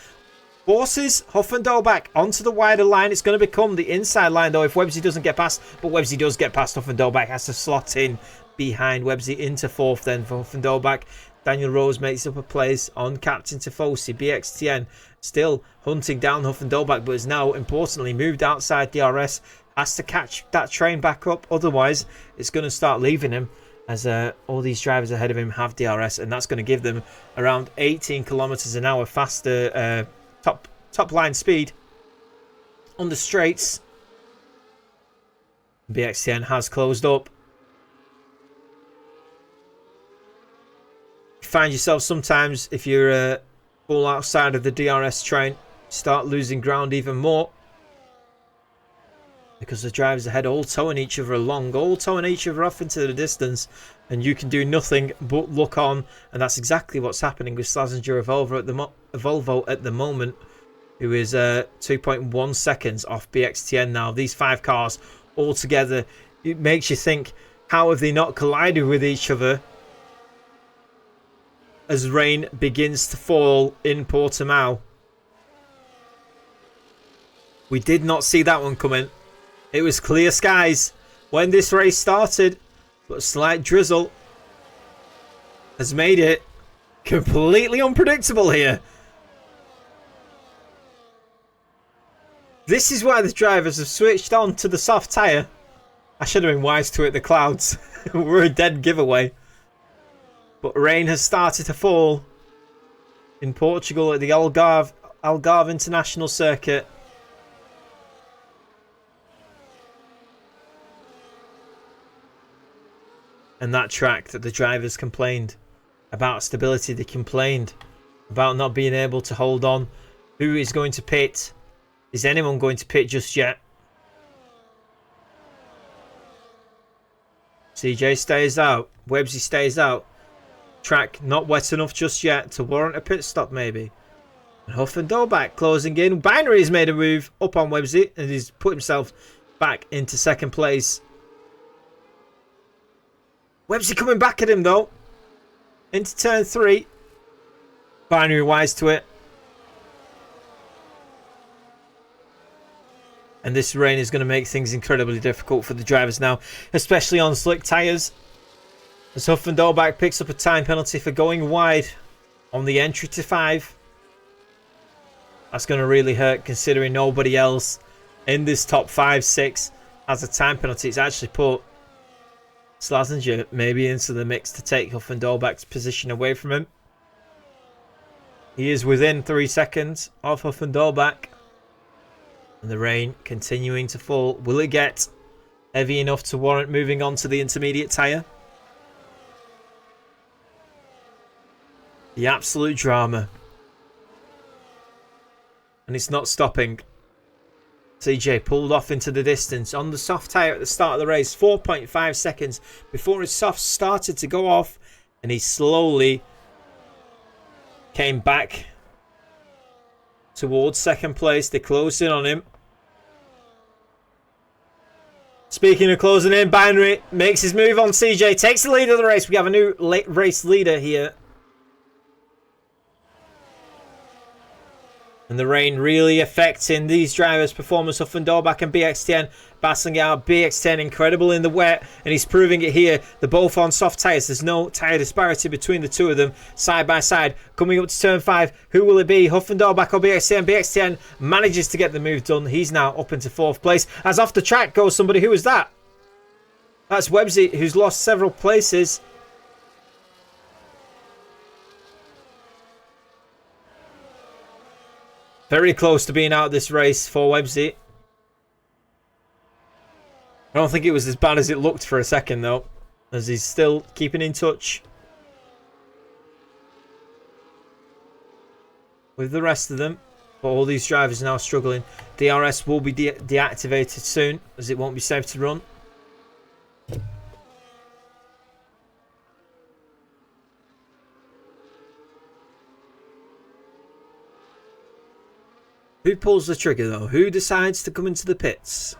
Forces Huff and Dolbach onto the wider line. It's going to become the inside line though if Websy doesn't get past. But Websy does get past Huff and Dolbach. Has to slot in behind Websy into 4th then for Huff and Dolbach. Daniel Rose makes up a place on Captain Tifosi. BXTN still hunting down Huff and Dolbach, but is now importantly moved outside DRS. Has to catch that train back up. Otherwise it's going to start leaving him, as all these drivers ahead of him have DRS, and that's going to give them around 18 kilometers an hour faster top line speed on the straights. BXTN has closed up. You find yourself sometimes, if you're all outside of the DRS train, start losing ground even more, because the drivers ahead are all towing each other along, all towing each other off into the distance, and you can do nothing but look on. And that's exactly what's happening with Slazenger Volvo at the moment, who is 2.1 seconds off BXTN now. These 5 cars all together, it makes you think, how have they not collided with each other as rain begins to fall in Portimao? We did not see that one coming. It was clear skies when this race started, but a slight drizzle has made it completely unpredictable here. This is why the drivers have switched on to the soft tyre. I should have been wise to it, the clouds were a dead giveaway. But rain has started to fall in Portugal at the Algarve International Circuit. And that track that the drivers complained about stability, they complained about not being able to hold on. Who is going to pit? Is anyone going to pit just yet? CJ stays out. Websy stays out. Track not wet enough just yet to warrant a pit stop maybe. And Huff and Dolbach closing in. Binary has made a move up on Websy and he's put himself back into 2nd place. Websy coming back at him though. Into turn 3. Binary wise to it. And this rain is going to make things incredibly difficult for the drivers now, especially on slick tyres. As Huff and Dolbach picks up a time penalty for going wide on the entry to 5. That's going to really hurt considering nobody else in this top 5, 6 has a time penalty. It's actually put Slazenger maybe into the mix to take Huffendorback's position away from him. He is within 3 seconds of Huffendorback. And the rain continuing to fall. Will it get heavy enough to warrant moving on to the intermediate tyre? The absolute drama. And it's not stopping. CJ pulled off into the distance on the soft tyre at the start of the race. 4.5 seconds before his soft started to go off. And he slowly came back towards second place. They closed in on him. Speaking of closing in, Binary makes his move on CJ. Takes the lead of the race. We have a new race leader here. And the rain really affecting these drivers' performance. Huffendorback and BX10 battling out. BX10 incredible in the wet, and he's proving it here. They're both on soft tyres. There's no tyre disparity between the two of them, side by side. Coming up to turn 5, who will it be? Huffendorback or BX10? BX10 manages to get the move done. He's now up into 4th place. As off the track goes somebody. Who was that? That's Websy, who's lost several places. Very close to being out of this race for Websy. I don't think it was as bad as it looked for a second, though, as he's still keeping in touch with the rest of them. But all these drivers are now struggling. DRS will be deactivated soon, as it won't be safe to run. Who pulls the trigger, though? Who decides to come into the pits?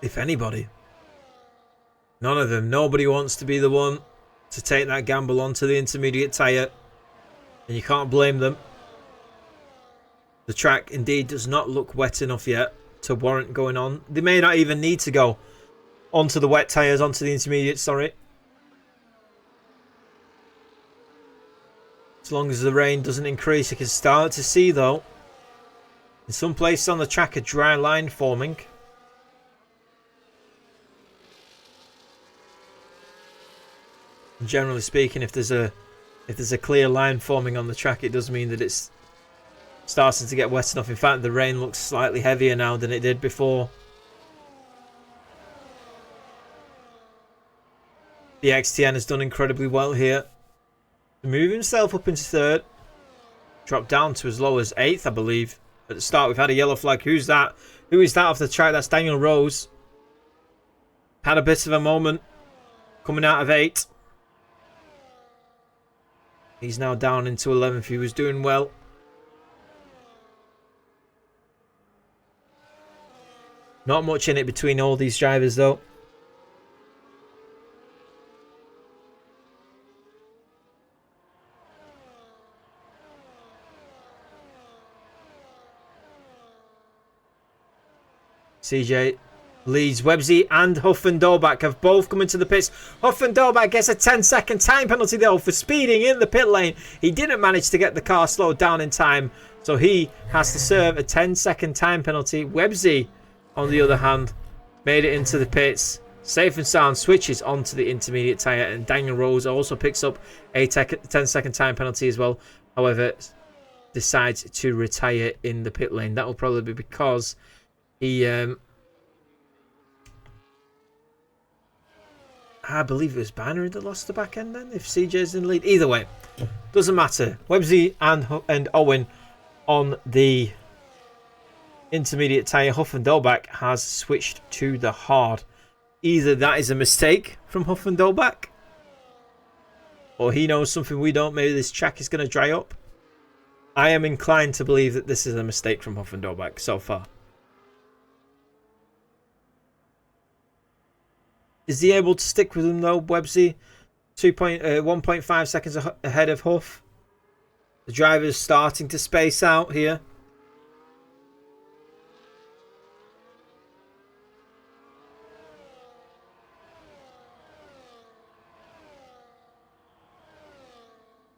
If anybody. None of them. Nobody wants to be the one to take that gamble onto the intermediate tyre. And you can't blame them. The track indeed does not look wet enough yet to warrant going on. They may not even need to go onto the wet tyres, onto the intermediate, sorry. As long as the rain doesn't increase, you can start to see, though, in some places on the track, a dry line forming. And generally speaking, if there's a clear line forming on the track, it does mean that it's starting to get wet enough. In fact, the rain looks slightly heavier now than it did before. The XTN has done incredibly well here. Move himself up into 3rd. Dropped down to as low as 8th, I believe. At the start, we've had a yellow flag. Who's that? Who is that off the track? That's Daniel Rose. Had a bit of a moment coming out of 8. He's now down into 11th. He was doing well. Not much in it between all these drivers, though. CJ leads. Websy and Huffendorback have both come into the pits. Huffendorback gets a 10-second time penalty, though, for speeding in the pit lane. He didn't manage to get the car slowed down in time, so he has to serve a 10-second time penalty. Websy, on the other hand, made it into the pits. Safe and sound, switches onto the intermediate tyre, and Daniel Rose also picks up a 10-second time penalty as well. However, decides to retire in the pit lane. That will probably be because he, I believe it was Binary that lost the back end then, if CJ's in the lead. Either way, doesn't matter. Websy and Owen on the intermediate tyre. Huffendorback has switched to the hard. Either that is a mistake from Huffendorback, or he knows something we don't. Maybe this track is going to dry up. I am inclined to believe that this is a mistake from Huffendorback so far. Is he able to stick with him, though, Websy? 1.5 seconds ahead of Huff. The driver's starting to space out here.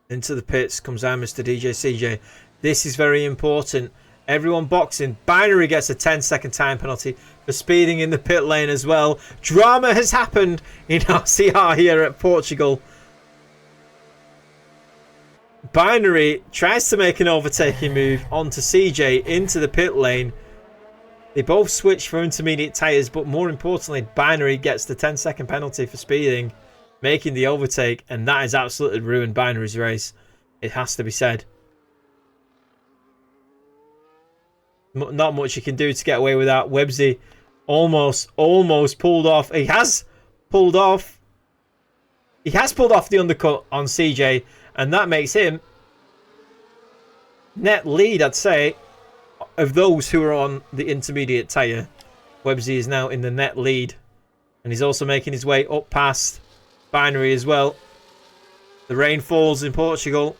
Into the pits comes our Mr. DJ CJ. This is very important. Everyone boxing. Binary gets a 10-second time penalty for speeding in the pit lane as well. Drama has happened in RCR here at Portugal. Binary tries to make an overtaking move onto CJ into the pit lane. They both switch for intermediate tyres, but more importantly, Binary gets the 10-second penalty for speeding, making the overtake, and that has absolutely ruined Binary's race. It has to be said. Not much you can do to get away with that. Websy almost pulled off. He has pulled off the undercut on CJ, and that makes him net lead, I'd say, of those who are on the intermediate tyre. Websy is now in the net lead, and he's also making his way up past Binary as well. The rain falls in Portugal,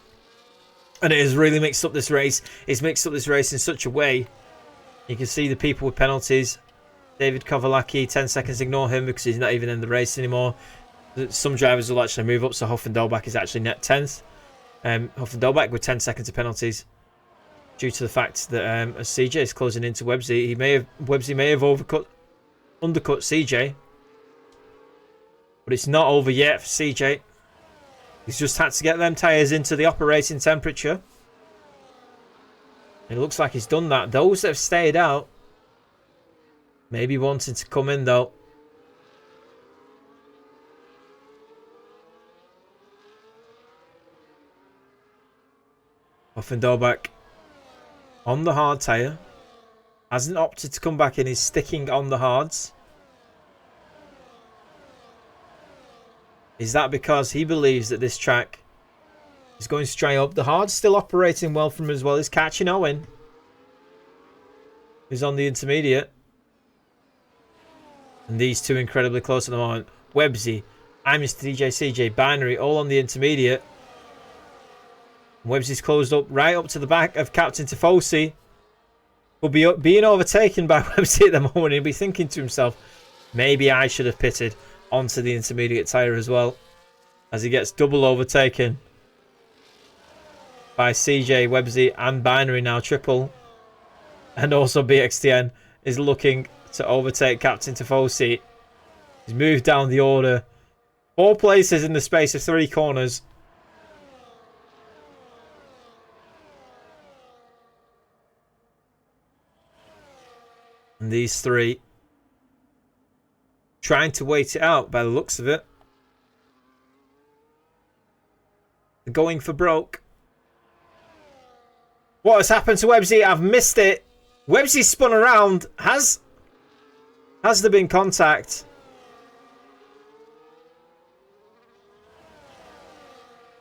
and it has really mixed up this race. It's mixed up this race in such a way. You can see the people with penalties. David Kovalaki, 10 seconds, ignore him because he's not even in the race anymore. Some drivers will actually move up, so Hoffendalbach is actually net 10th. Hoffendalbach with 10 seconds of penalties due to the fact that as CJ is closing into Websy, Websy may have undercut CJ. But it's not over yet for CJ. He's just had to get them tyres into the operating temperature. It looks like he's done that. Those that have stayed out maybe wanting to come in though. Hoffendalbach on the hard tyre. Hasn't opted to come back in. He's sticking on the hards. Is that because he believes that this track is going to dry up? The hard's still operating well from him as well. He's catching Owen, who's on the intermediate. And these two incredibly close at the moment. Websy, I'm Mr. DJ CJ, Binary, all on the intermediate. Websy's closed up right up to the back of Captain Tifosi. Will be being overtaken by Websy at the moment. He'll be thinking to himself, maybe I should have pitted onto the intermediate tyre as well, as he gets double overtaken by CJ, Websy and Binary, now triple. And also BXTN is looking to overtake Captain Tifosi. He's moved down the order 4 places in the space of 3 corners. And these 3 trying to wait it out by the looks of it. They're going for broke. What has happened to Websy? I've missed it. Websy spun around. Has there been contact?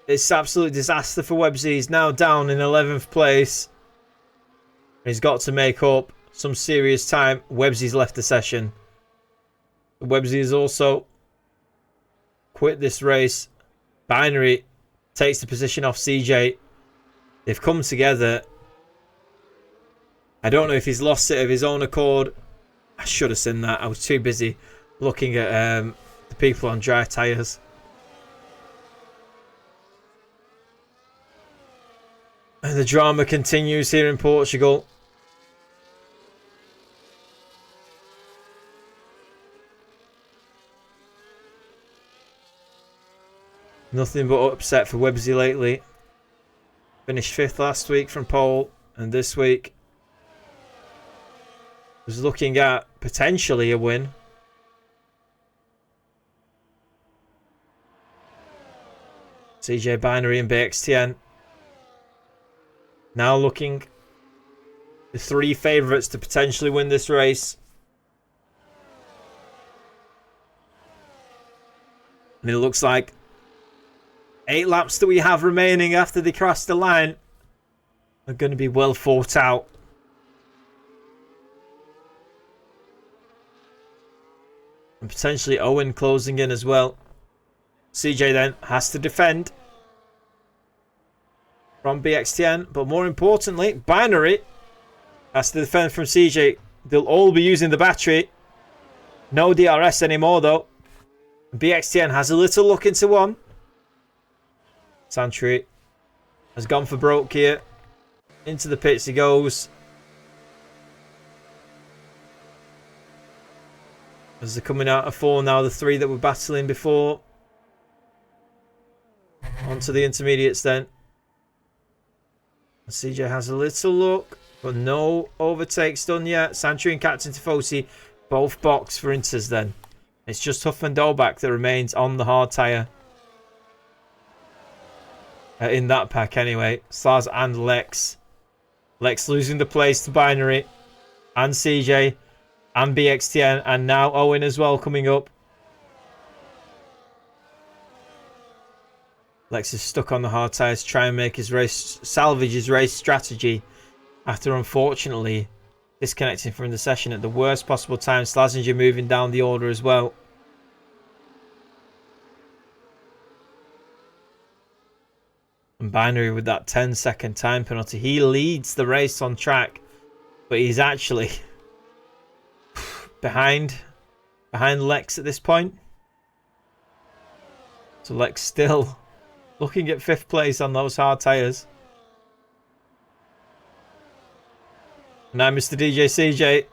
It's absolute disaster for Websy. He's now down in 11th place. He's got to make up some serious time. Websy's left the session. Websy has also quit this race. Binary takes the position off CJ. They've come together. I don't know if he's lost it of his own accord. I should have seen that. I was too busy looking at the people on dry tyres. And the drama continues here in Portugal. Nothing but upset for Websy lately. Finished 5th last week from pole, and this week was looking at potentially a win. CJ, Binary and BXTN now looking the 3 favourites to potentially win this race. And it looks like 8 laps that we have remaining after they cross the line are going to be well fought out. And potentially Owen closing in as well. CJ then has to defend from BXTN, but more importantly, Binary has to defend from CJ. They'll all be using the battery. No DRS anymore though. BXTN has a little look into one. Santry has gone for broke here. Into the pits he goes. As they're coming out of 4 now, the 3 that were battling before. Onto the intermediates then. CJ has a little look, but no overtakes done yet. Santry and Captain Tifosi both box for Inters then. It's just Huff and Dolbach that remains on the hard tyre. In that pack anyway. Slaz and Lex. Lex losing the place to Binary. And CJ. And BXTN. And now Owen as well coming up. Lex is stuck on the hard tyres to try and make his race, salvage his race strategy after unfortunately disconnecting from the session at the worst possible time. Slazenger moving down the order as well. And Binary with that 10-second time penalty. He leads the race on track, but he's actually behind Lex at this point. So Lex still looking at 5th place on those hard tyres. Now Mr. DJ CJ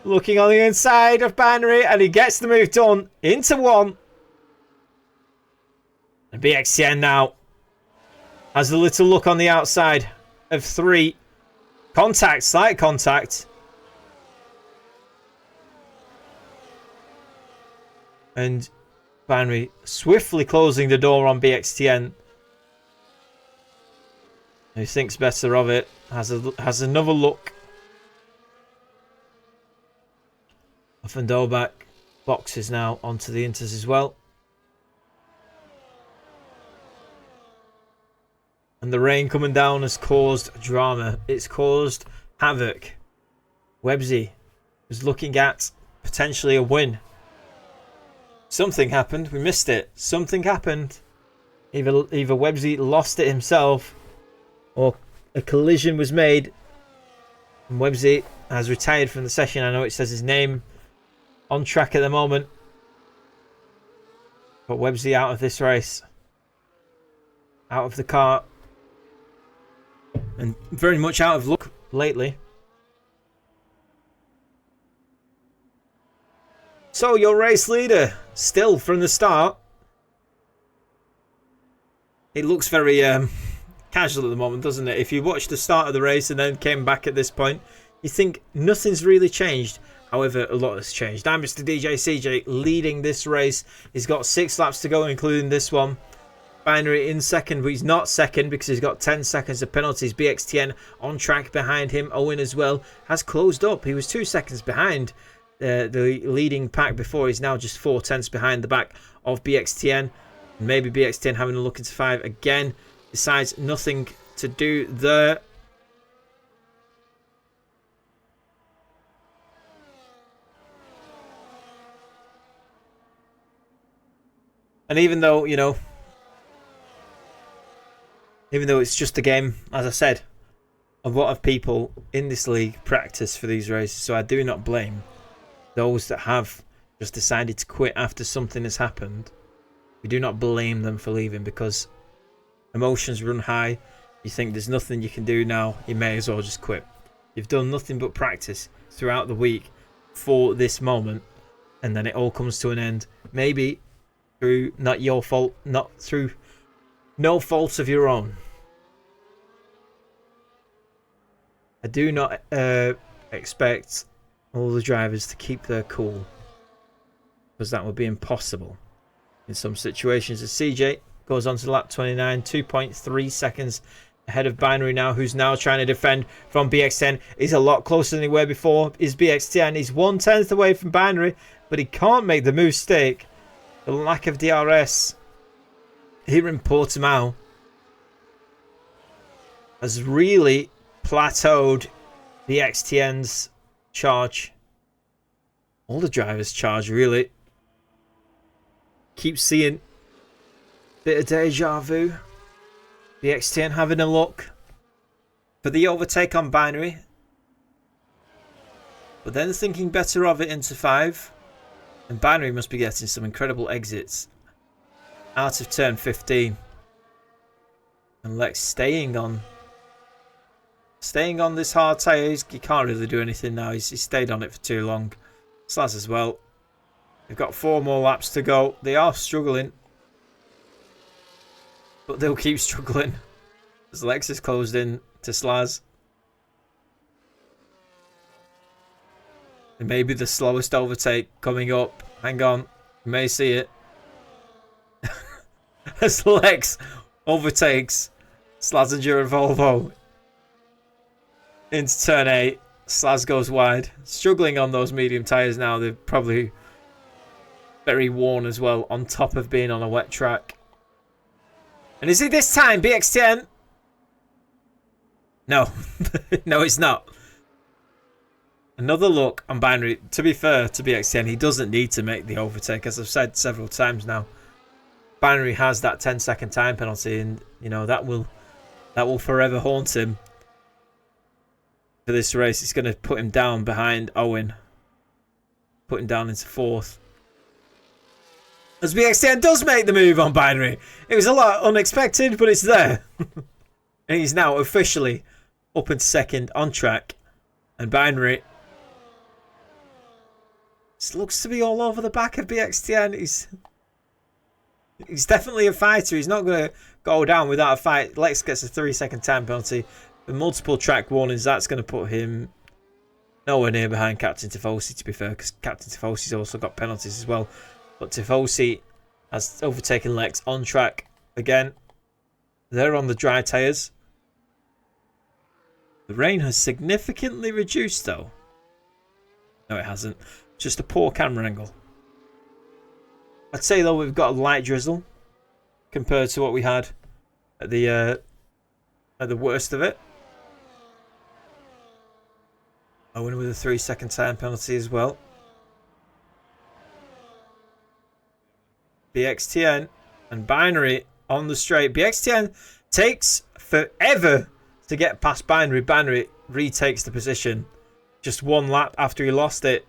looking on the inside of Binary, and he gets the move done into 1. And BXCN now has a little look on the outside of 3. Contact, slight contact. And Binary swiftly closing the door on BXTN. Who thinks better of it. Has another look. Dolbach boxes now onto the Inters as well. And the rain coming down has caused drama. It's caused havoc. Websy was looking at potentially a win. Something happened. We missed it. Something happened. Either Websy lost it himself, or a collision was made. And Websy has retired from the session. I know it says his name on track at the moment. But Websy out of this race. Out of the car. And very much out of luck lately. So your race leader, still from the start. It looks very casual at the moment, doesn't it? If you watch the start of the race and then came back at this point, you think nothing's really changed. However, a lot has changed. I'm Mr. DJ CJ leading this race. He's got 6 laps to go, including this one. Binary in second, but he's not second because he's got 10 seconds of penalties. BXTN on track behind him. Owen as well has closed up. He was 2 seconds behind the leading pack before. He's now just 4/10 behind the back of BXTN. Maybe BXTN having a look into 5 again. Decides nothing to do there. And even though, you know, even though it's just a game, as I said, a lot of people in this league practice for these races, so I do not blame those that have just decided to quit after something has happened. We do not blame them for leaving because emotions run high. You think there's nothing you can do now, you may as well just quit. You've done nothing but practice throughout the week for this moment, and then it all comes to an end. Maybe through not your fault, not through no fault of your own. I do not expect all the drivers to keep their cool, because that would be impossible in some situations. As CJ goes on to lap 29, 2.3 seconds ahead of Binary now, who's now trying to defend from BX10. He's a lot closer than he were before. Is BX10? He's 1/10 away from Binary, but he can't make the move stick. The lack of DRS here in Portimao has really plateaued the XTN's charge. All the drivers' charge, really. Keep seeing bit of deja vu. The XTN having a look for the overtake on Binary, but then thinking better of it into 5. And Binary must be getting some incredible exits out of turn 15. And Lex staying on this hard tyre. He can't really do anything now. He's stayed on it for too long. Slaz as well. They've got 4 more laps to go. They are struggling. But they'll keep struggling. As Lex is closed in to Slaz. It may be the slowest overtake coming up. Hang on. You may see it. As Lex overtakes Slazenger and Volvo into turn 8. Slaz goes wide. Struggling on those medium tyres now. They're probably very worn as well, on top of being on a wet track. And is it this time, BX10? No. No, it's not. Another look on Binary. To be fair to BX10, he doesn't need to make the overtake, as I've said several times now. Binary has that 10-second time penalty, and you know that will forever haunt him for this race. It's going to put him down behind Owen, put him down into 4th. As BX10 does make the move on Binary. It was a lot unexpected, but it's there. And he's now officially up into 2nd on track. And Binary looks to be all over the back of BX10. He's definitely a fighter. He's not going to go down without a fight. Lex gets a 3-second time penalty. With multiple track warnings, that's going to put him nowhere near behind Captain Tifosi, to be fair, because Captain Tifosi's also got penalties as well. But Tifosi has overtaken Lex on track again. They're on the dry tyres. The rain has significantly reduced, though. No, it hasn't. Just a poor camera angle. I'd say, though, we've got a light drizzle compared to what we had at the worst of it. Owen with a 3-second time penalty as well. BXTN and Binary on the straight. BXTN takes forever to get past Binary. Binary retakes the position just 1 lap after he lost it.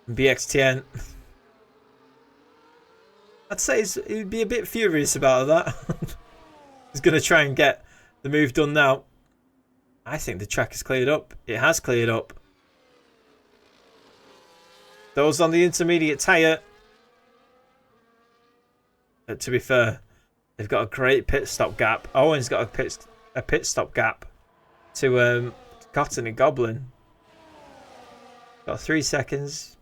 And BXTN, I'd say he'd be a bit furious about that. He's going to try and get the move done now. I think the track is cleared up. It has cleared up. Those on the intermediate tyre, to be fair, they've got a great pit stop gap. Owen's got a pit stop gap to Cotton and Goblin. Got 3 seconds.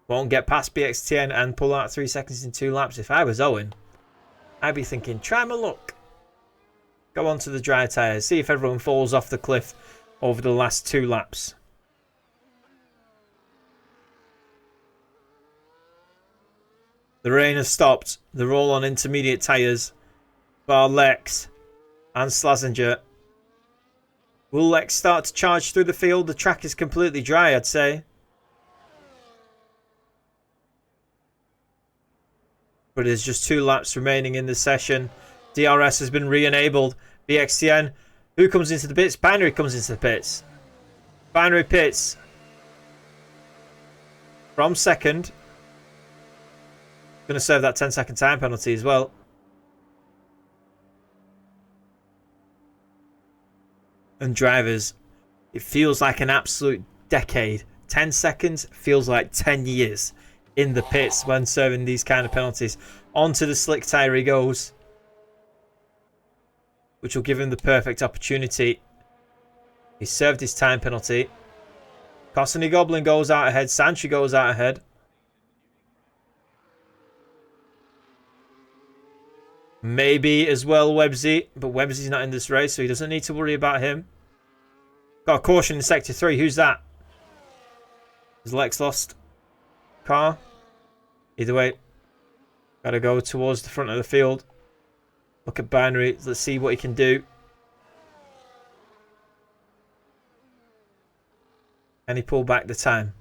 Won't get past BXTN and pull out 3 seconds in 2 laps. If I was Owen, I'd be thinking, try my luck. Go on to the dry tyres. See if everyone falls off the cliff over the last 2 laps. The rain has stopped. They're all on intermediate tyres. Bar Lex and Slazenger. Will Lex start to charge through the field? The track is completely dry, I'd say. But there's just 2 laps remaining in the session. DRS has been re-enabled. BXTN. Who comes into the pits? Binary comes into the pits. Binary pits. From 2nd. Going to serve that 10-second time penalty as well. And drivers, it feels like an absolute decade. 10 seconds feels like 10 years in the pits when serving these kind of penalties. Onto the slick tyre he goes, which will give him the perfect opportunity. He served his time penalty. Cossany Goblin goes out ahead. Santry goes out ahead. Maybe as well Websy, but Websy's not in this race, so he doesn't need to worry about him. Got a caution in Sector 3. Who's that? Has Lex lost car? Either way, got to go towards the front of the field. Look at Binary. Let's see what he can do. Can he pull back the time?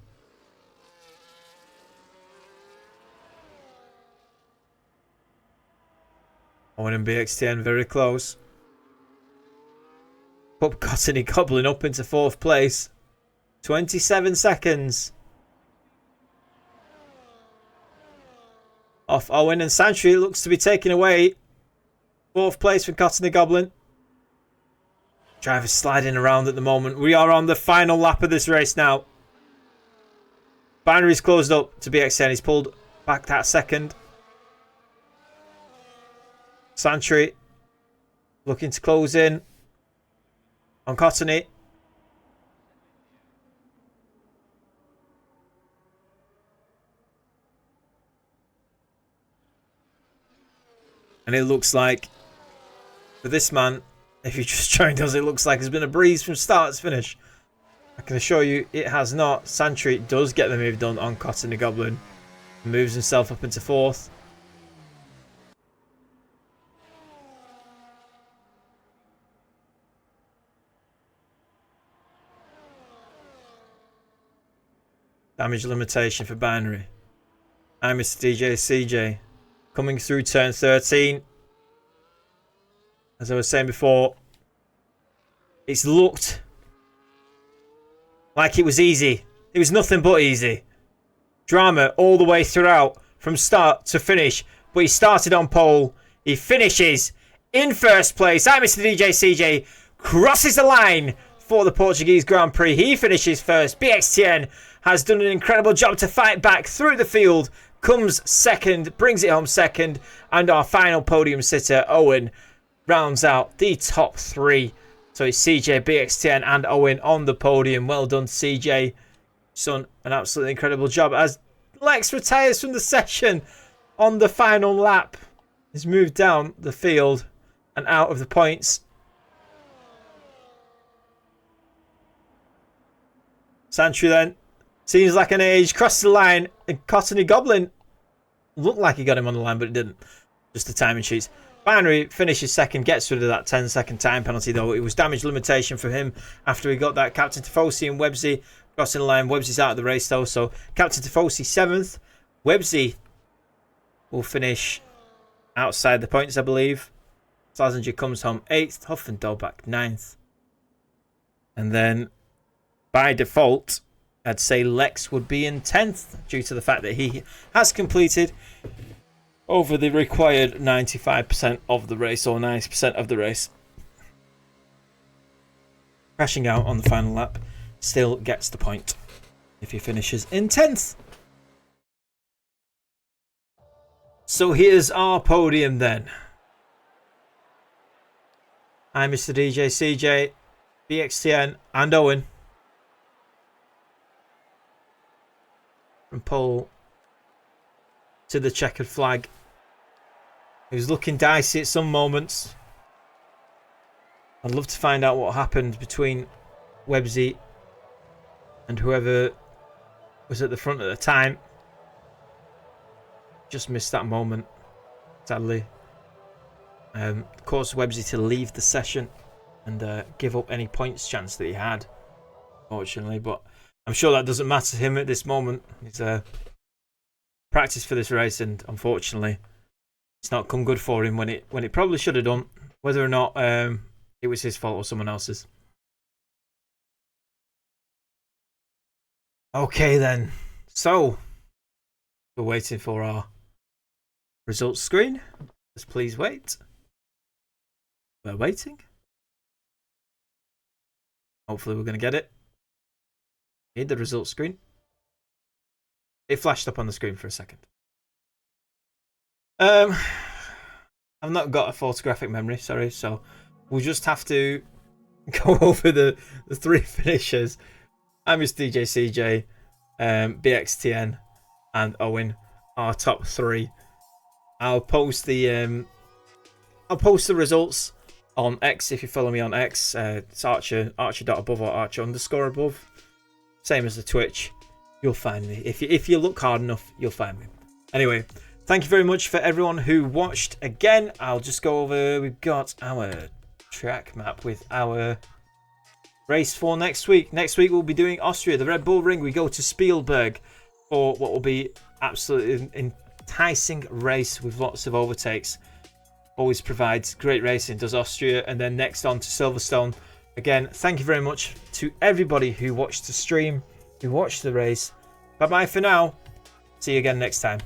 Owen and BXTN very close. Put Cottony Goblin up into 4th place. 27 seconds. Off Owen and Santry looks to be taken away. 4th place for Cottony Goblin. Driver's sliding around at the moment. We are on the final lap of this race now. Binary's closed up to BXN. He's pulled back that second. Santry looking to close in on Cottony. And it looks like for this man, if you just joined us, it looks like it's been a breeze from start to finish. I can assure you it has not. Santry does get the move done on Cottony Goblin. Moves himself up into 4th. Damage limitation for Binary. I'm Mr. DJ CJ. Coming through turn 13. As I was saying before, it's looked like it was easy. It was nothing but easy. Drama all the way throughout, from start to finish. But he started on pole. He finishes in 1st place. I'm Mr. DJ CJ. Crosses the line for the Portuguese Grand Prix. He finishes 1st. BXTN has done an incredible job to fight back through the field. Comes 2nd, brings it home 2nd. And our final podium sitter, Owen, rounds out the top 3. So it's CJ, BXTN and Owen on the podium. Well done, CJ. Done an absolutely incredible job as Lex retires from the session on the final lap. He's moved down the field and out of the points. Santry then seems like an age. Crosses the line. And Cottony Goblin looked like he got him on the line, but it didn't. Just the timing sheets. Binary finishes 2nd, gets rid of that 10-second time penalty, though. It was damage limitation for him after he got that. Captain Tifosi and Websy crossing the line. Websy's out of the race, though. So Captain Tifosi 7th. Websy will finish outside the points, I believe. Slazenger comes home 8th. Huff and Dolbach 9th. And then, by default, I'd say Lex would be in 10th due to the fact that he has completed over the required 95% of the race, or 90% of the race. Crashing out on the final lap still gets the point if he finishes in 10th. So here's our podium then. I'm Mr. DJ CJ, BXTN and Owen. From pole to the checkered flag. It was looking dicey at some moments. I'd love to find out what happened between Websy and whoever was at the front at the time. Just missed that moment, sadly. Caused Websy to leave the session and give up any points chance that he had, fortunately. But I'm sure that doesn't matter to him at this moment. He's practiced for this race, and unfortunately, it's not come good for him when it probably should have done. Whether or not it was his fault or someone else's. Okay then. So we're waiting for our results screen. Just please wait. We're waiting. Hopefully we're going to get it. Need the results screen. It flashed up on the screen for a second. I've not got a photographic memory, sorry, so we'll just have to go over the 3 finishers. I'm Mr. DJ CJ, BXTN and Owen, our top 3. I'll post the results on X if you follow me on X. It's archer.above or archer_above. Same as the Twitch. You'll find me. If you look hard enough, you'll find me. Anyway, thank you very much for everyone who watched. Again, I'll just go over. We've got our track map with our race for next week. Next week we'll be doing Austria, the Red Bull Ring. We go to Spielberg for what will be absolutely enticing race with lots of overtakes. Always provides great racing, does Austria. And then next on to Silverstone. Again, thank you very much to everybody who watched the stream, who watched the race. Bye bye for now. See you again next time.